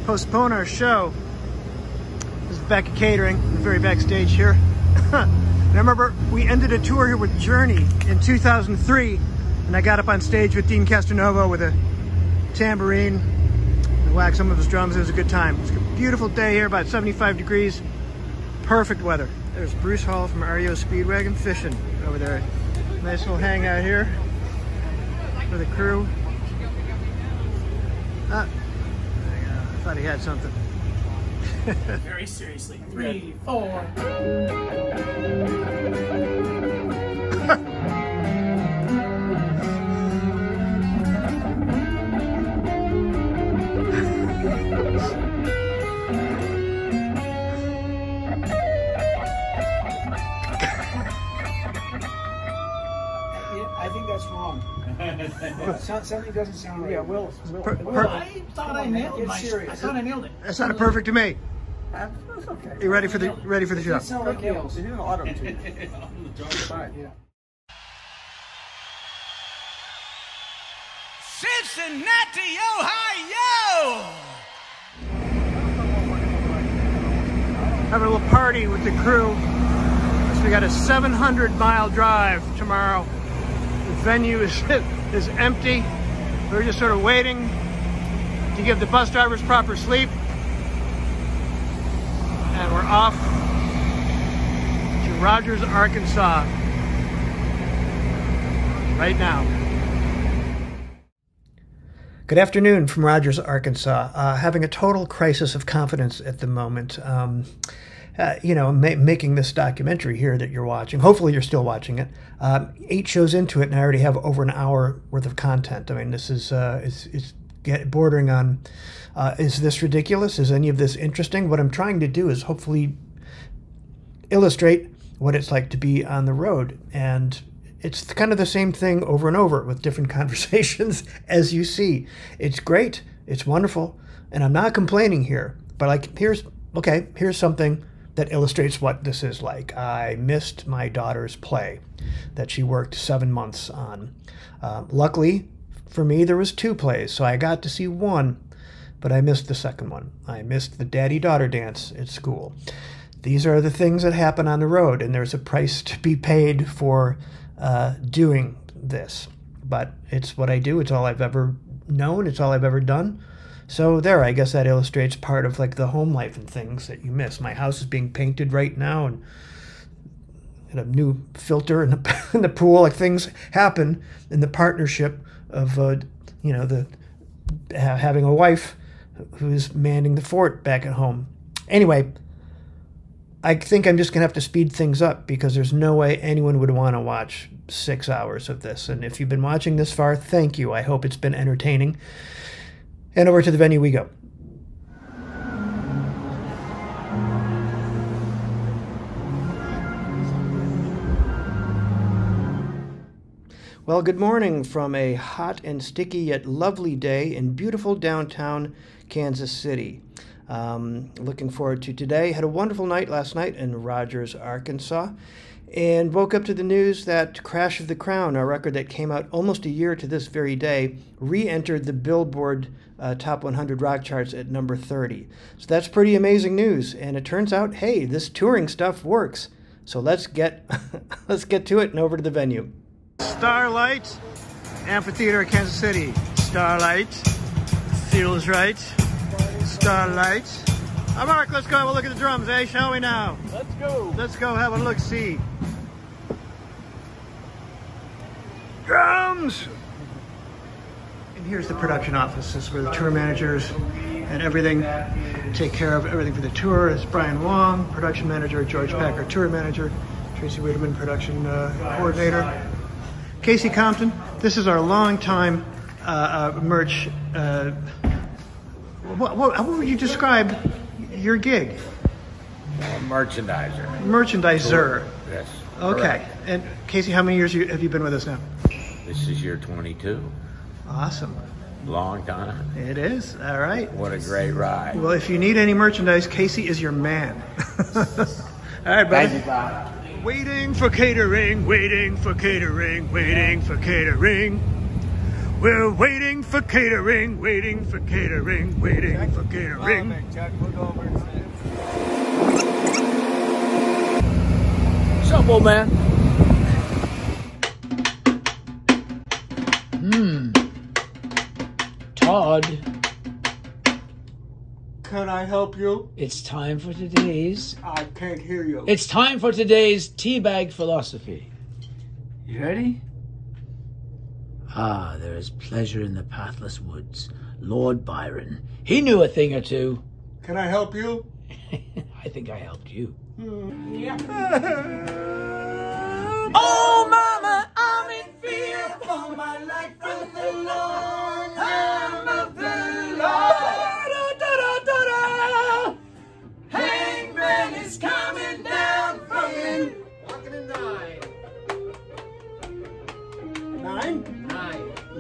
Speaker 1: postpone our show. This is Becky Catering, the very backstage here. And I remember we ended a tour here with Journey in 2003, and I got up on stage with Dean Castronovo with a tambourine and whacked some of his drums. It was a good time. It was a beautiful day here, about 75 degrees. perfect weather. There's Bruce Hall from REO Speedwagon Fishing over there. Nice little hangout here for the crew. I thought he had something.
Speaker 11: Very seriously. 3, 4.
Speaker 3: I think that's wrong. Something doesn't sound right. Yeah, Will.
Speaker 11: I thought I nailed it. I thought I nailed it.
Speaker 1: That sounded perfect to me.
Speaker 3: That's okay.
Speaker 1: You ready for the show?
Speaker 3: It sound like nails.
Speaker 6: They did an auto too.
Speaker 3: Yeah.
Speaker 2: Cincinnati, Ohio!
Speaker 1: Having a little party with the crew. So we got a 700-mile drive tomorrow. The venue is empty. We're just sort of waiting to give the bus drivers proper sleep. And we're off to Rogers, Arkansas right now. Good afternoon from Rogers, Arkansas. Having a total crisis of confidence at the moment. Making this documentary here that you're watching. Hopefully you're still watching it. 8 shows into it, and I already have over an hour worth of content. I mean, this is it's bordering on, is this ridiculous? Is any of this interesting? What I'm trying to do is hopefully illustrate what it's like to be on the road. And it's kind of the same thing over and over with different conversations, as you see. It's great. It's wonderful. And I'm not complaining here. But like, here's something that illustrates what this is like. I missed my daughter's play that she worked 7 months on. Luckily for me, there was 2 plays, so I got to see one, but I missed the second one. I missed the daddy-daughter dance at school. These are the things that happen on the road, and there's a price to be paid for doing this. But it's what I do. It's all I've ever known. It's all I've ever done. So there, I guess that illustrates part of like the home life and things that you miss. My house is being painted right now, and a new filter in the pool. Like, things happen in the partnership of having a wife who's manning the fort back at home. Anyway, I think I'm just gonna have to speed things up because there's no way anyone would want to watch 6 hours of this. And if you've been watching this far, thank you. I hope it's been entertaining. And over to the venue we go. Well, good morning from a hot and sticky yet lovely day in beautiful downtown Kansas City. Looking forward to today. Had a wonderful night last night in Rogers, Arkansas, and woke up to the news that Crash of the Crown, a record that came out almost a year to this very day, re-entered the Billboard Top 100 rock charts at number 30. So that's pretty amazing news, and it turns out, hey, this touring stuff works. So let's get to it and over to the venue. Starlight Amphitheater, Kansas City. Starlight feels right. Starlight. All right, Mark, let's go have a look at the drums, eh? Shall we now?
Speaker 6: Let's go.
Speaker 1: Let's go have a look-see. Drums! And here's the production office. This is where the tour managers and everything take care of everything for the tour. It's Brian Wong, production manager, George Packer, tour manager, Tracy Wiedemann, production coordinator. Casey Compton, this is our long-time merch. What would you describe your gig?
Speaker 13: Merchandiser.
Speaker 1: Merchandiser.
Speaker 13: Yes.
Speaker 1: Okay.
Speaker 13: Correct.
Speaker 1: And Casey, how many years have you been with us now?
Speaker 13: This is year 22.
Speaker 1: Awesome.
Speaker 13: Long time.
Speaker 1: It is. All right.
Speaker 13: What a great ride.
Speaker 1: Well, if you need any merchandise, Casey is your man. All right, brother.
Speaker 3: Thank you, Todd.
Speaker 1: Waiting for catering, waiting for catering, waiting for catering. We're waiting for catering, waiting for catering, waiting for catering.
Speaker 5: Supple, man.
Speaker 11: Todd.
Speaker 3: Can I help you?
Speaker 11: It's time for today's...
Speaker 3: I can't hear you.
Speaker 11: It's time for today's teabag philosophy. You ready? Ah, there is pleasure in the pathless woods. Lord Byron. He knew a thing or two.
Speaker 3: Can I help you?
Speaker 11: I think I helped you.
Speaker 3: Yeah.
Speaker 2: Oh, mama, I'm in fear for my life from the long arm of the law. Hangman is coming down from the...
Speaker 3: Walking in 9.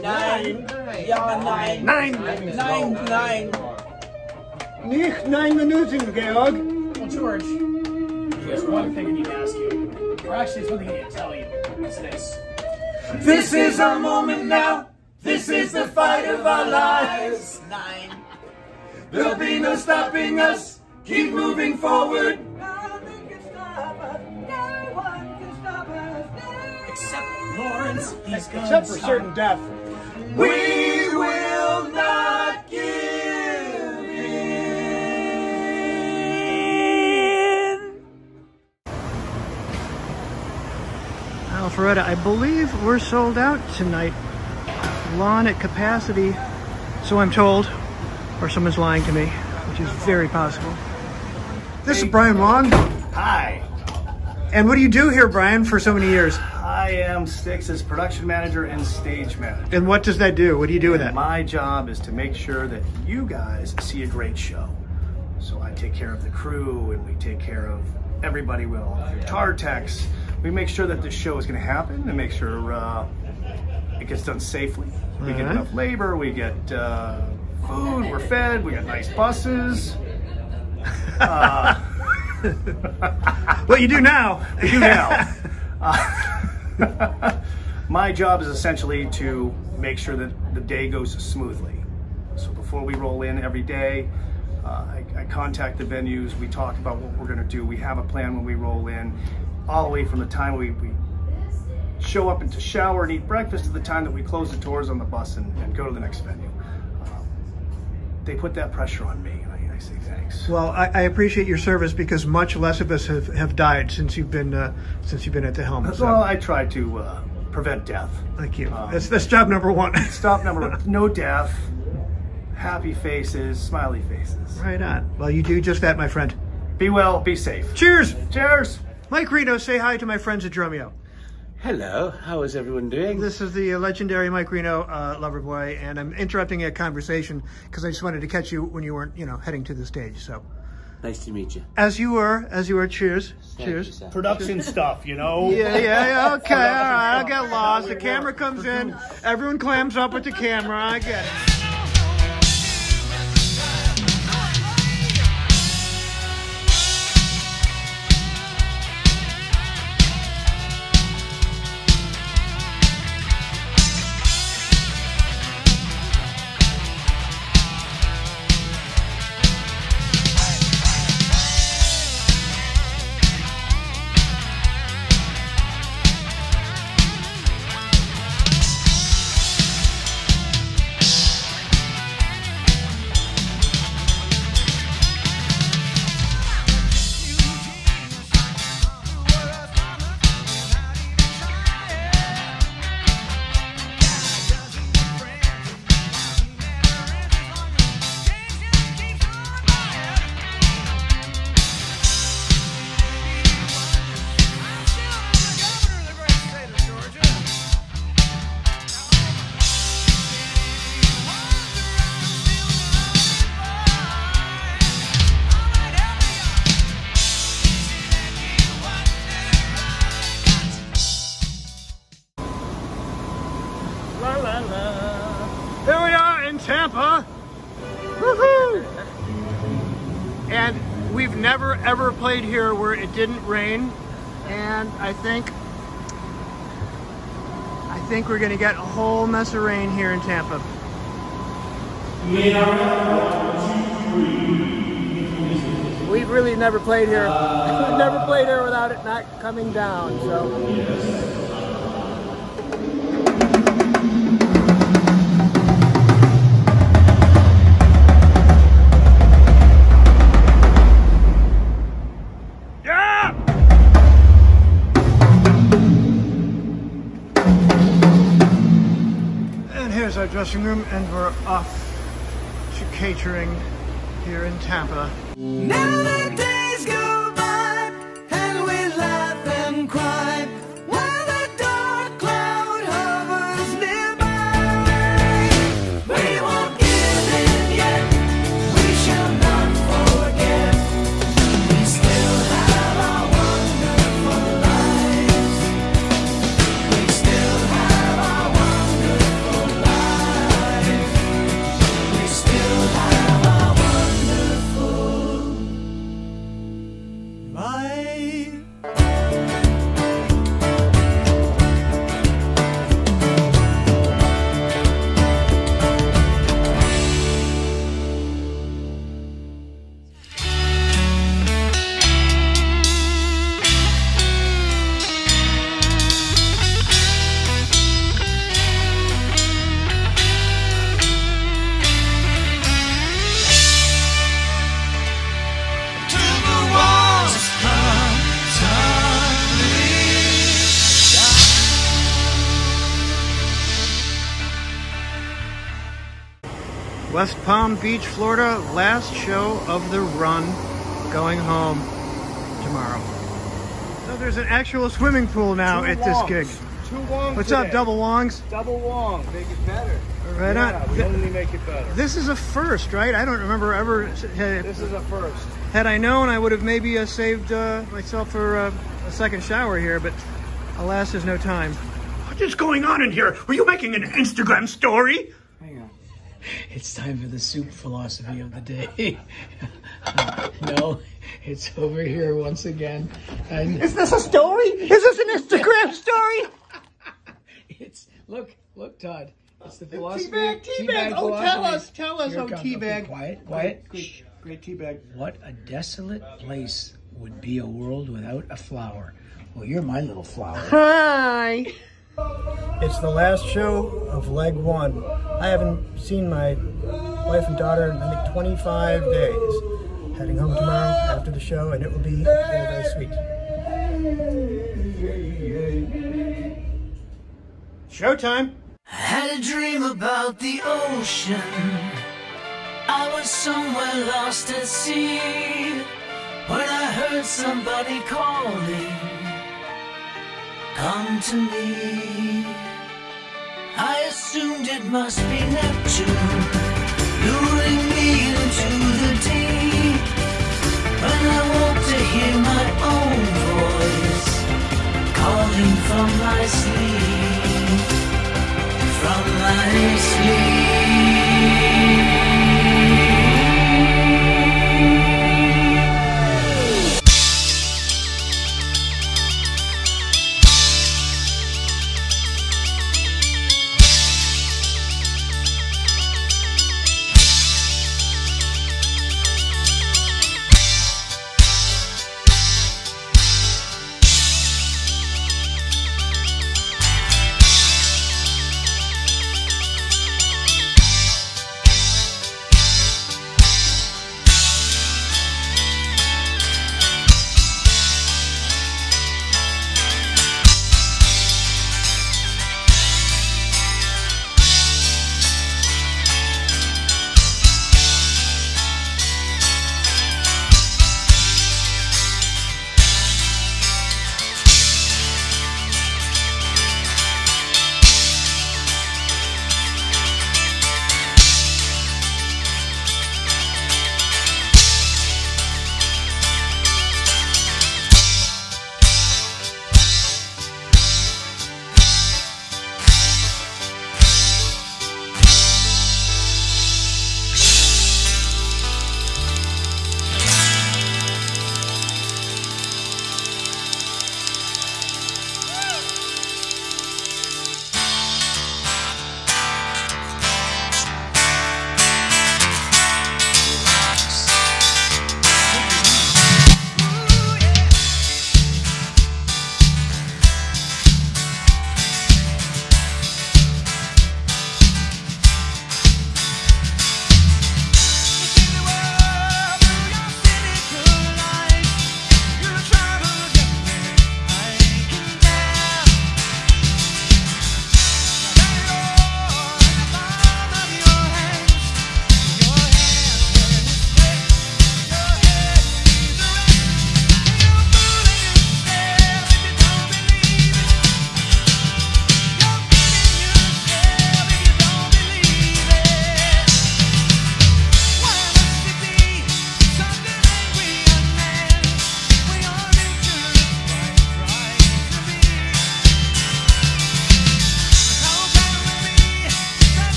Speaker 2: 9. Ja, 9. 9.
Speaker 3: Nicht 9 Minuten, Georg.
Speaker 10: Well, George, there's one thing I need to ask you. Or actually, it's one thing I need to tell you. It's this.
Speaker 2: This is our moment now. This is the fight of our lives. 9. There'll be no stopping us. Keep moving forward. Nothing can stop us. No one can stop us.
Speaker 10: Except Lawrence. He's gone.
Speaker 3: Except for certain death.
Speaker 2: We will not give in.
Speaker 1: Alpharetta, I believe we're sold out tonight. Lawn at capacity, so I'm told, or someone's lying to me, which is very possible. This is Brian Long.
Speaker 4: Hi.
Speaker 1: And what do you do here, Brian, for so many years?
Speaker 4: I am Styx's production manager and stage manager.
Speaker 1: And what does that do? What do you do with that?
Speaker 4: My job is to make sure that you guys see a great show. So I take care of the crew, and we take care of everybody with all the guitar techs. We make sure that this show is going to happen and make sure it gets done safely. We get enough labor, we get food, we're fed, we got nice buses.
Speaker 1: What you do now.
Speaker 4: We do now. My job is essentially to make sure that the day goes smoothly. So before we roll in every day, I contact the venues, we talk about what we're going to do, we have a plan when we roll in, all the way from the time we show up and to shower and eat breakfast to the time that we close the doors on the bus and go to the next venue. They put that pressure on me, and I say thanks.
Speaker 1: Well, I appreciate your service because much less of us have died since you've been at the helm. So.
Speaker 4: Well, I try to prevent death.
Speaker 1: Thank you. That's job number one.
Speaker 4: Stop number one. No death. Happy faces, smiley faces.
Speaker 1: Right on. Well, you do just that, my friend.
Speaker 4: Be well, be safe.
Speaker 1: Cheers.
Speaker 4: Cheers.
Speaker 1: Mike Reno, say hi to my friends at Drumeo.
Speaker 13: Hello, how is everyone doing?
Speaker 1: This is the legendary Mike Reno, Loverboy, and I'm interrupting a conversation because I just wanted to catch you when you weren't, heading to the stage. So,
Speaker 13: nice to meet you.
Speaker 1: As you were. Cheers.
Speaker 13: Cheers.
Speaker 4: Production stuff,
Speaker 1: Yeah. Okay, all right. I'll get lost. The camera comes in. Everyone clams up with the camera. I get it. Here we are in Tampa. Woohoo! And we've never ever played here where it didn't rain. And I think we're gonna get a whole mess of rain here in Tampa.
Speaker 10: We've really never played here. We've never played here without it not coming down, so.
Speaker 1: there's our dressing room, and we're off to catering here in Tampa.
Speaker 2: Now the days go by and we laugh and cry while the dark cloud hovers nearby. We won't give in yet, we shall not forget. We still have our wonderful lives. We still have our wonderful lives. We still have our wonderful life. Till the walls come tumbling
Speaker 1: West Palm Beach, Florida, last show of the run, going home tomorrow. So there's an actual swimming pool now at this gig.
Speaker 4: 2 wongs.
Speaker 1: What's
Speaker 4: today.
Speaker 1: up, double wongs?
Speaker 4: Double wong. Make it better.
Speaker 1: Right
Speaker 4: Yeah,
Speaker 1: on.
Speaker 4: we only make it better.
Speaker 1: This is a first, right? I don't remember ever.
Speaker 4: This is a first.
Speaker 1: Had I known, I would have maybe saved myself for a second shower here, but alas, there's no time. What is going on in here? Were you making an Instagram story?
Speaker 11: Hang on. It's time for the soup philosophy of the day. No, it's over here once again. And
Speaker 1: Is this a story? Is this an Instagram story?
Speaker 11: it's look, Todd. It's the philosophy.
Speaker 1: Teabag. Oh, tell us.
Speaker 11: Here
Speaker 1: Oh,
Speaker 11: it comes.
Speaker 1: teabag.
Speaker 11: Okay, quiet.
Speaker 1: Great teabag.
Speaker 11: What a desolate place would be a world without a flower. Well, you're my little flower.
Speaker 1: Hi. It's the last show of leg one. I haven't seen my wife and daughter in, I think, 25 days. Heading home tomorrow after the show, and it will be very, very sweet. Showtime.
Speaker 2: I had a dream about the ocean. I was somewhere lost at sea when I heard somebody calling, come to me. I assumed it must be Neptune luring me into the deep. When I woke to hear my own voice calling from my sleep, from my sleep.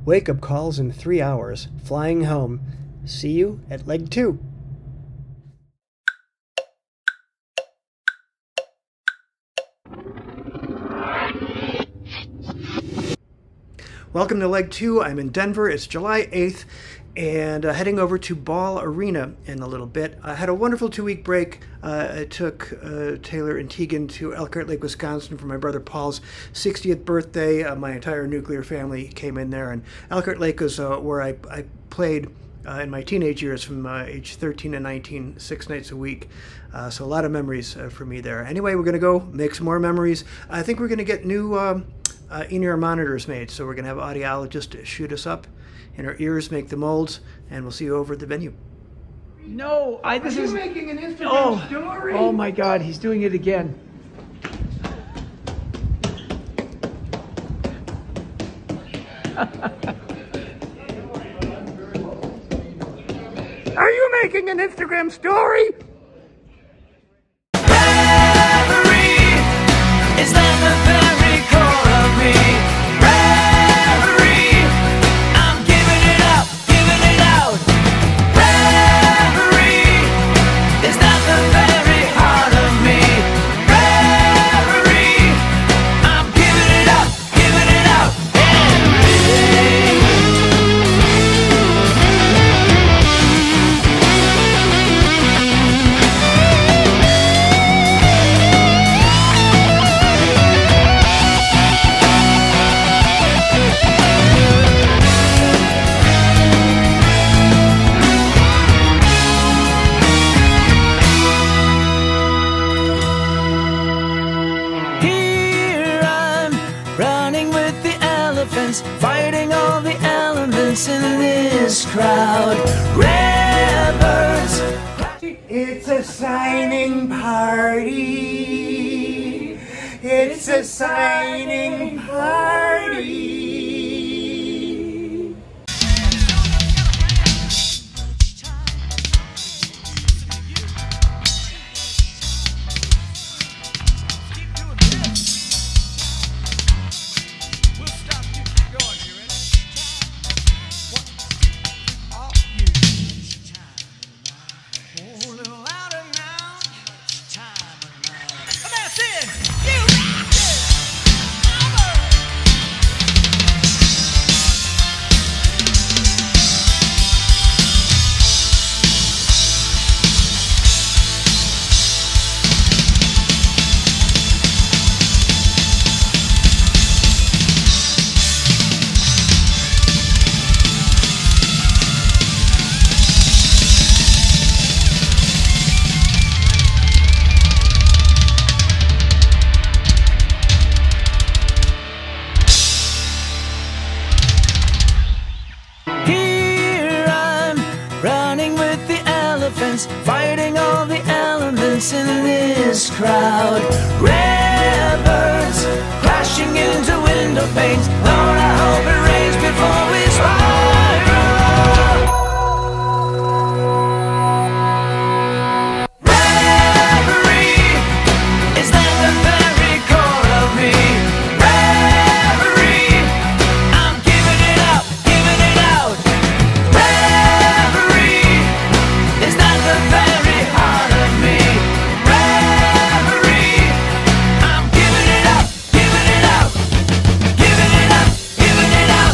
Speaker 1: Wake-up calls in 3 hours. Flying home. See you at leg 2. Welcome to leg 2. I'm in Denver. It's July 8th. And heading over to Ball Arena in a little bit. I had a wonderful 2-week break. I took Taylor and Tegan to Elkhart Lake, Wisconsin for my brother Paul's 60th birthday. My entire nuclear family came in there, and Elkhart Lake is where I played in my teenage years from age 13 to 19, 6 nights a week. So a lot of memories for me there. Anyway, we're going to go make some more memories. I think we're going to get new in-ear monitors made, so we're going to have audiologists shoot us up in our ears, make the molds, and we'll see you over at the venue.
Speaker 11: No, this is
Speaker 3: making an Instagram story?
Speaker 11: Oh my God, he's doing it again.
Speaker 3: Are you making an Instagram story?
Speaker 2: Is that the very core of me? Reverie, I'm giving it up, giving it out. Reverie, is that the very heart of me? Reverie, I'm giving it up, giving it out. Fighting all the elements in this crowd. Rare birds.
Speaker 3: It's a signing party. It's a signing party.
Speaker 2: Fighting all the elements in this crowd. Rare birds crashing into window panes. Lord, I hope it rains before we spiral. Reverie, is that the very core of me? Reverie, I'm giving it up, giving it out. Reverie, is that the very heart of me? Reverie, I'm giving it up, giving it out. Giving it up, giving it out.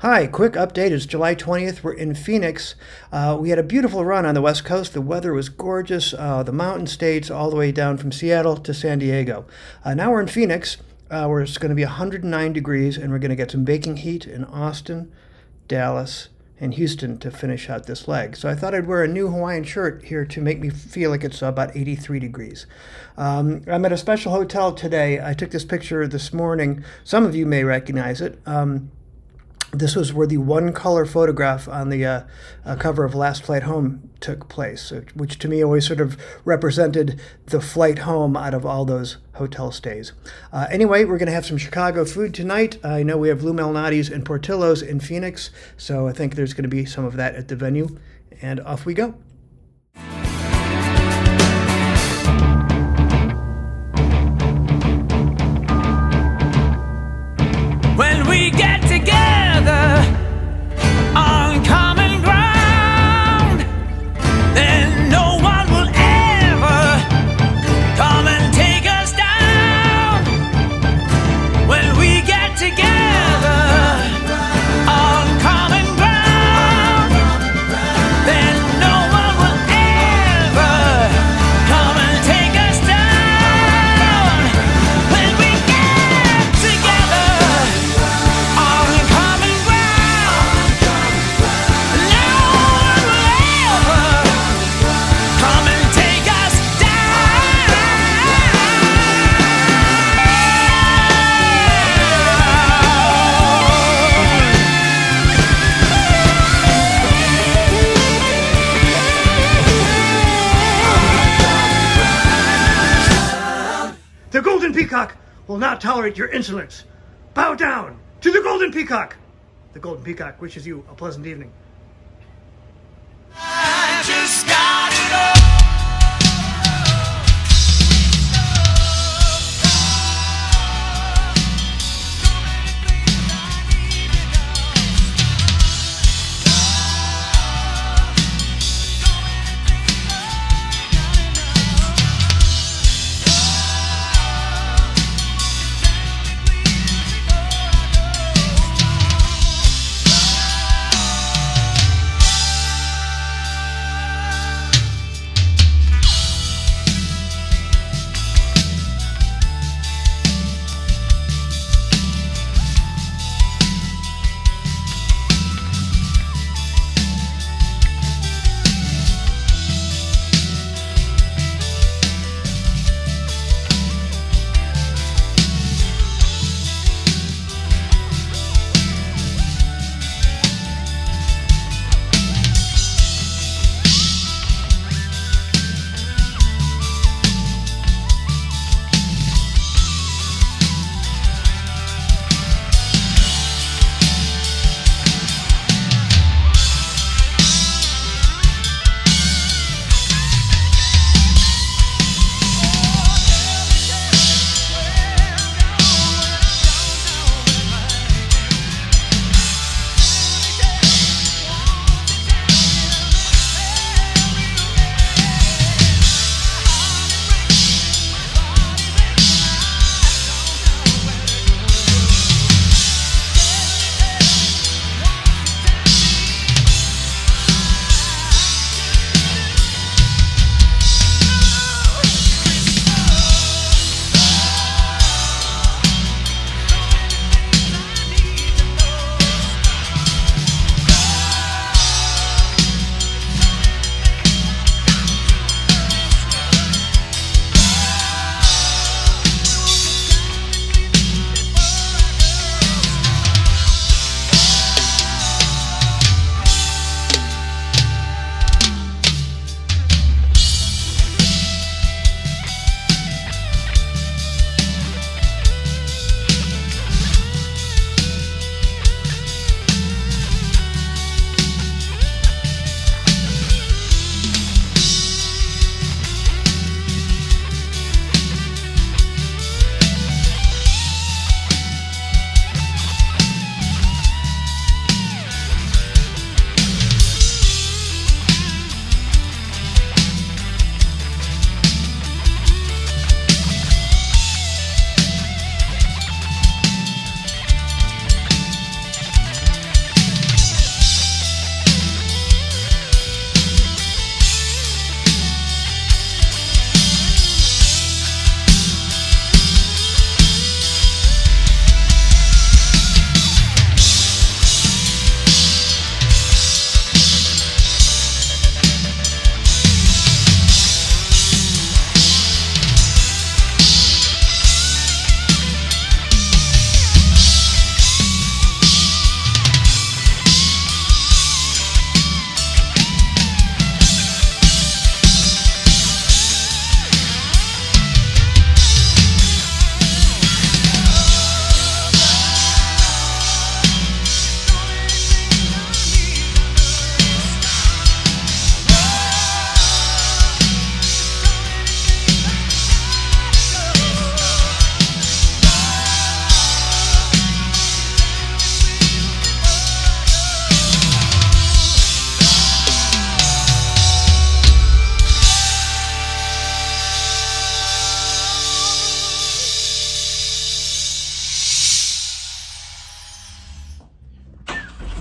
Speaker 1: Hi, quick update. It's July 20th. We're in Phoenix. We had a beautiful run on the West Coast. The weather was gorgeous. The mountain states all the way down from Seattle to San Diego. Now we're in Phoenix, where it's going to be 109 degrees, and we're going to get some baking heat in Austin, Dallas, and Houston to finish out this leg. So I thought I'd wear a new Hawaiian shirt here to make me feel like it's about 83 degrees. I'm at a special hotel today. I took this picture this morning. Some of you may recognize it. This was where the one-color photograph on the cover of Last Flight Home took place, which to me always sort of represented the flight home out of all those hotel stays. Anyway, we're going to have some Chicago food tonight. I know we have Lou Malnati's and Portillo's in Phoenix, so I think there's going to be some of that at the venue, and off we go.
Speaker 2: When we get together on common ground, then no one will ever come and take us down. When we get together on common ground, then no one will ever come and take us down. When we get together on common ground, no one will ever come and take us
Speaker 1: The Golden Peacock will not tolerate your insolence. Bow down to the Golden Peacock. The Golden Peacock wishes you a pleasant evening.
Speaker 2: I just got it all.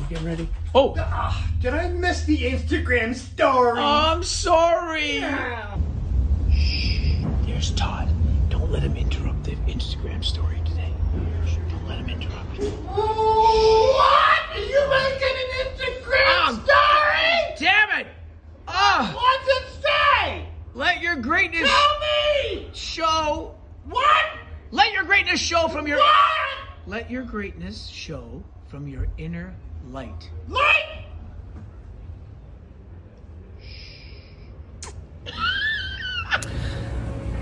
Speaker 11: getting ready? Oh!
Speaker 3: Did I miss the Instagram story?
Speaker 11: I'm sorry!
Speaker 3: Yeah.
Speaker 11: Shh, there's Todd. Don't let him interrupt the Instagram story today. Don't let him interrupt it.
Speaker 3: What? Are you making an Instagram story?
Speaker 11: Damn it!
Speaker 3: What's it say?
Speaker 11: Let your greatness
Speaker 3: Tell me!
Speaker 11: show.
Speaker 3: What?
Speaker 11: Let your greatness show from your.
Speaker 3: What?
Speaker 11: Let your greatness show from your inner light.
Speaker 3: Light?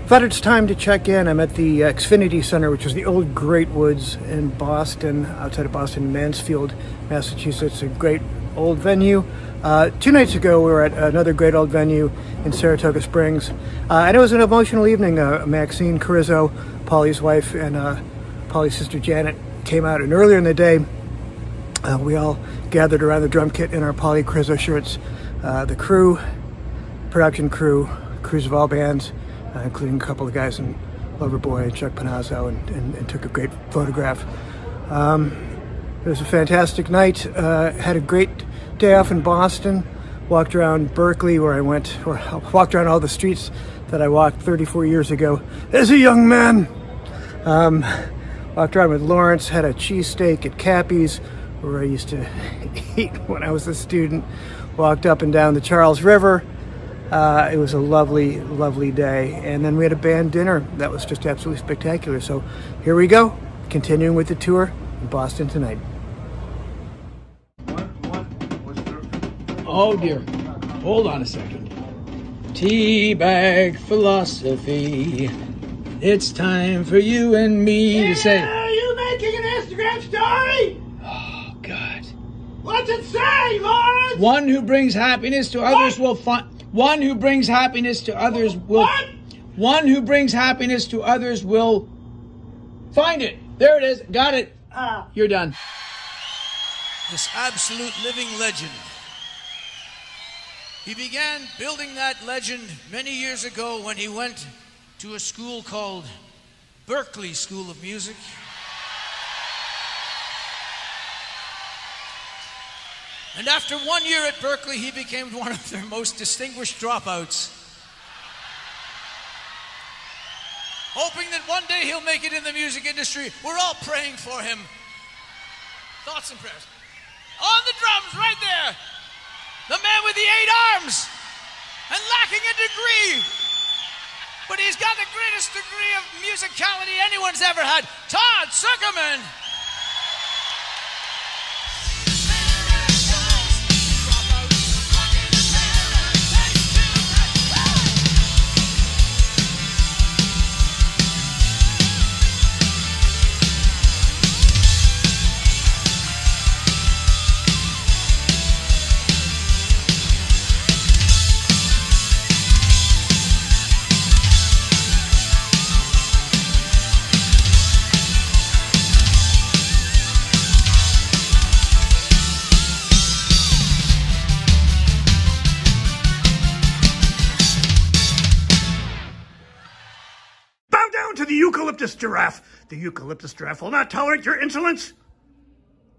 Speaker 1: Thought it's time to check in. I'm at the Xfinity Center, which is the old Great Woods in Boston, outside of Boston, Mansfield, Massachusetts. A great old venue. 2 nights ago, we were at another great old venue in Saratoga Springs. And it was an emotional evening. Maxine Carrizzo, Polly's wife, and Polly's sister Janet came out. And earlier in the day, we all gathered around the drum kit in our Polly Carrizzo shirts. The crew, production crew, crews of all bands, including a couple of guys in Loverboy and Chuck Panazzo, and took a great photograph. It was a fantastic night. Had a great day off in Boston. Walked around Berkeley, where I walked around all the streets that I walked 34 years ago as a young man. Walked around with Lawrence, had a cheesesteak at Cappy's, where I used to eat when I was a student. Walked up and down the Charles River. It was a lovely, lovely day. And then we had a band dinner that was just absolutely spectacular. So here we go, continuing with the tour in Boston tonight.
Speaker 11: Oh dear. Hold on a second. Teabag philosophy. It's time for you and me to say.
Speaker 3: Are you making an Instagram story?
Speaker 11: Oh God.
Speaker 3: What's it say, Lawrence?
Speaker 11: One who brings happiness to others will find. One who brings happiness to others will.
Speaker 3: What?
Speaker 11: One who brings happiness to others will find it. There it is. Got it. You're done.
Speaker 14: This absolute living legend. He began building that legend many years ago when he went to a school called Berklee School of Music. And after 1 year at Berklee, he became one of their most distinguished dropouts. Hoping that one day he'll make it in the music industry. We're all praying for him. Thoughts and prayers. On the drums, right there. The man with the 8 arms and lacking a degree. But he's got the greatest degree of musicality anyone's ever had. Todd Sucherman.
Speaker 1: The eucalyptus giraffe. The eucalyptus giraffe will not tolerate your insolence.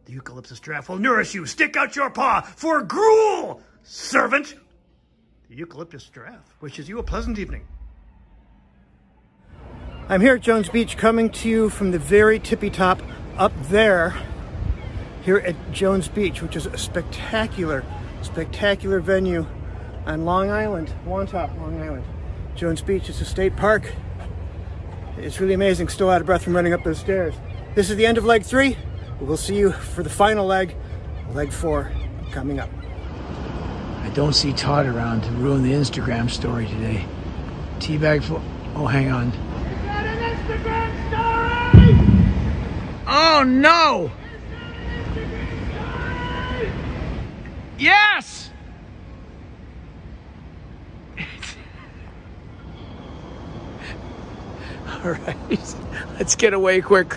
Speaker 1: The eucalyptus giraffe will nourish you. Stick out your paw for gruel, servant. The eucalyptus giraffe wishes you a pleasant evening. I'm here at Jones Beach, coming to you from the very tippy top up there, here at Jones Beach, which is a spectacular, spectacular venue on Long Island, Wantagh, Long Island. Jones Beach is a state park. It's really amazing. Still out of breath from running up those stairs. This is the end of leg 3. We'll see you for the final leg, leg 4, coming up.
Speaker 11: I don't see Todd around to ruin the Instagram story today. Teabag full. Oh, hang on.
Speaker 3: You got an Instagram story!
Speaker 11: Oh no! Yes! All right, let's get away quick.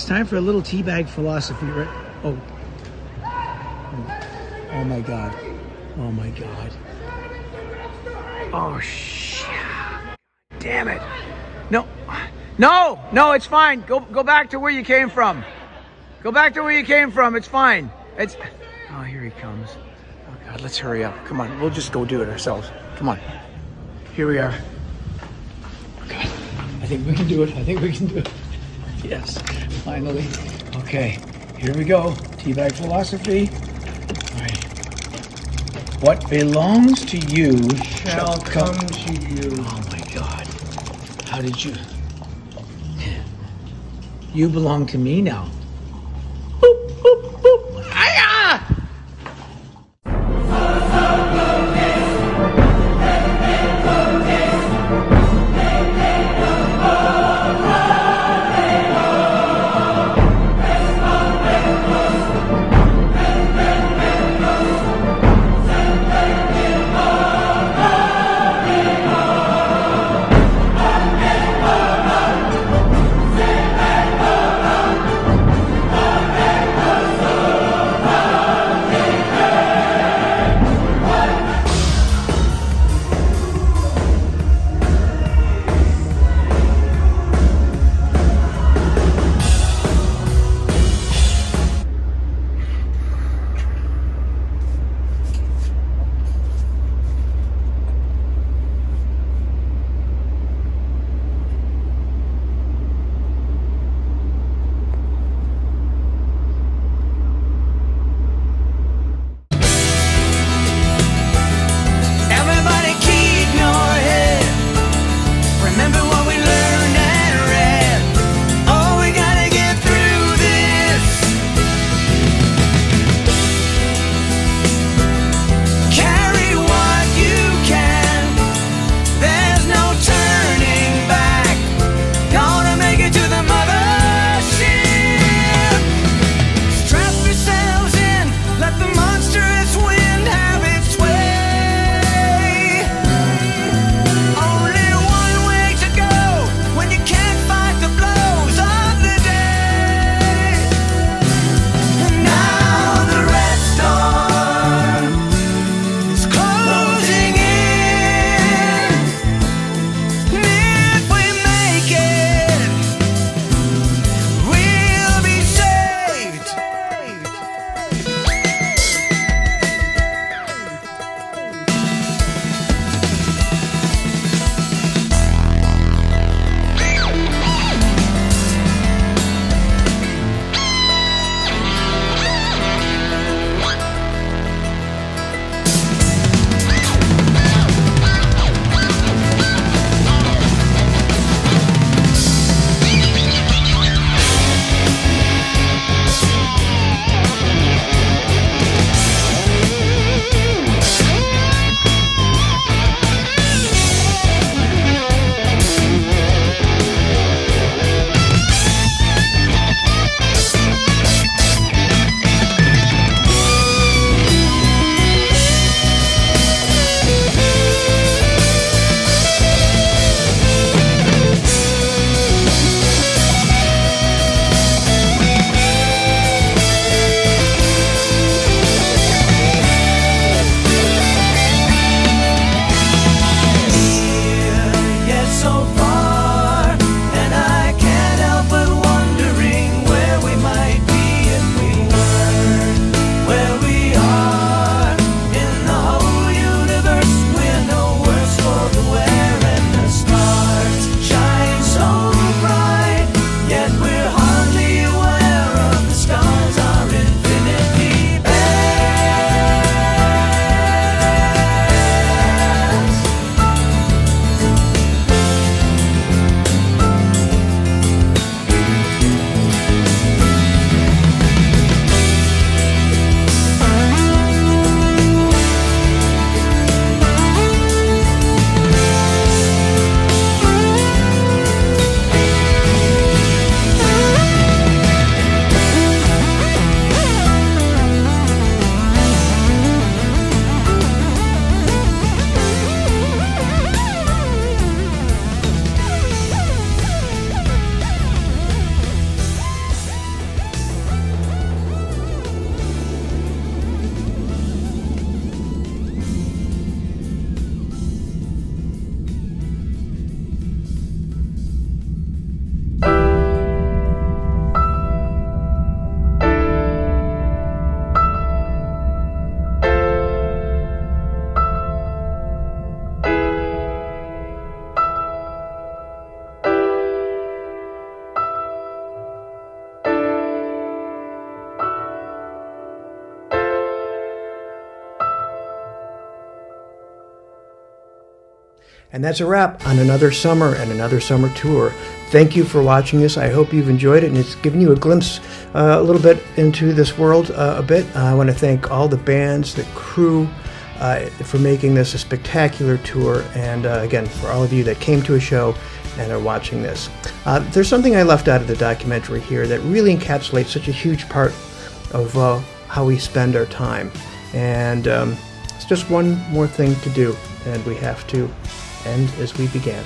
Speaker 11: it's time for a little teabag philosophy, right? Oh. Oh my God. Oh my God. Oh, shit. Damn it. No. No, no, it's fine. Go back to where you came from. Go back to where you came from. It's fine. It's... Oh, here he comes. Oh, God, let's hurry up. Come on, we'll just go do it ourselves. Come on. Here we are. Okay. I think we can do it. I think we can do it. Yes, finally. Okay, here we go. Teabag philosophy. All right. What belongs to you
Speaker 1: Shall come to you.
Speaker 11: Oh, my God. How did you... You belong to me now. Boop, boop, boop. Hi-ya!
Speaker 2: Only one way to go.
Speaker 1: And that's a wrap on another summer and another summer tour. Thank you for watching this. I hope you've enjoyed it, and it's given you a glimpse a little bit into this world a bit. I want to thank all the bands, the crew, for making this a spectacular tour, and again, for all of you that came to a show and are watching this. There's something I left out of the documentary here that really encapsulates such a huge part of how we spend our time. And it's just one more thing to do, and we have to end as we began.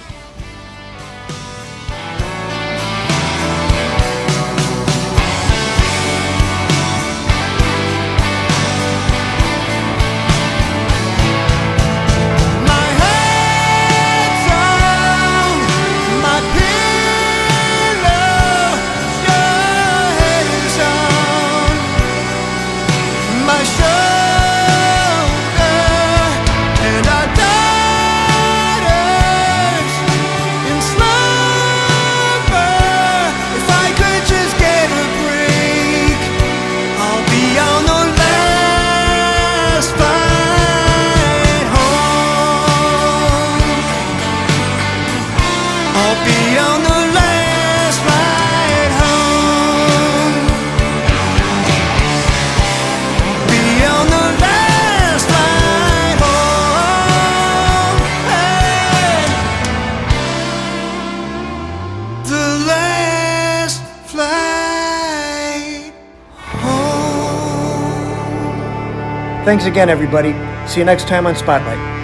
Speaker 1: Thanks again, everybody. See you next time on Spotlight.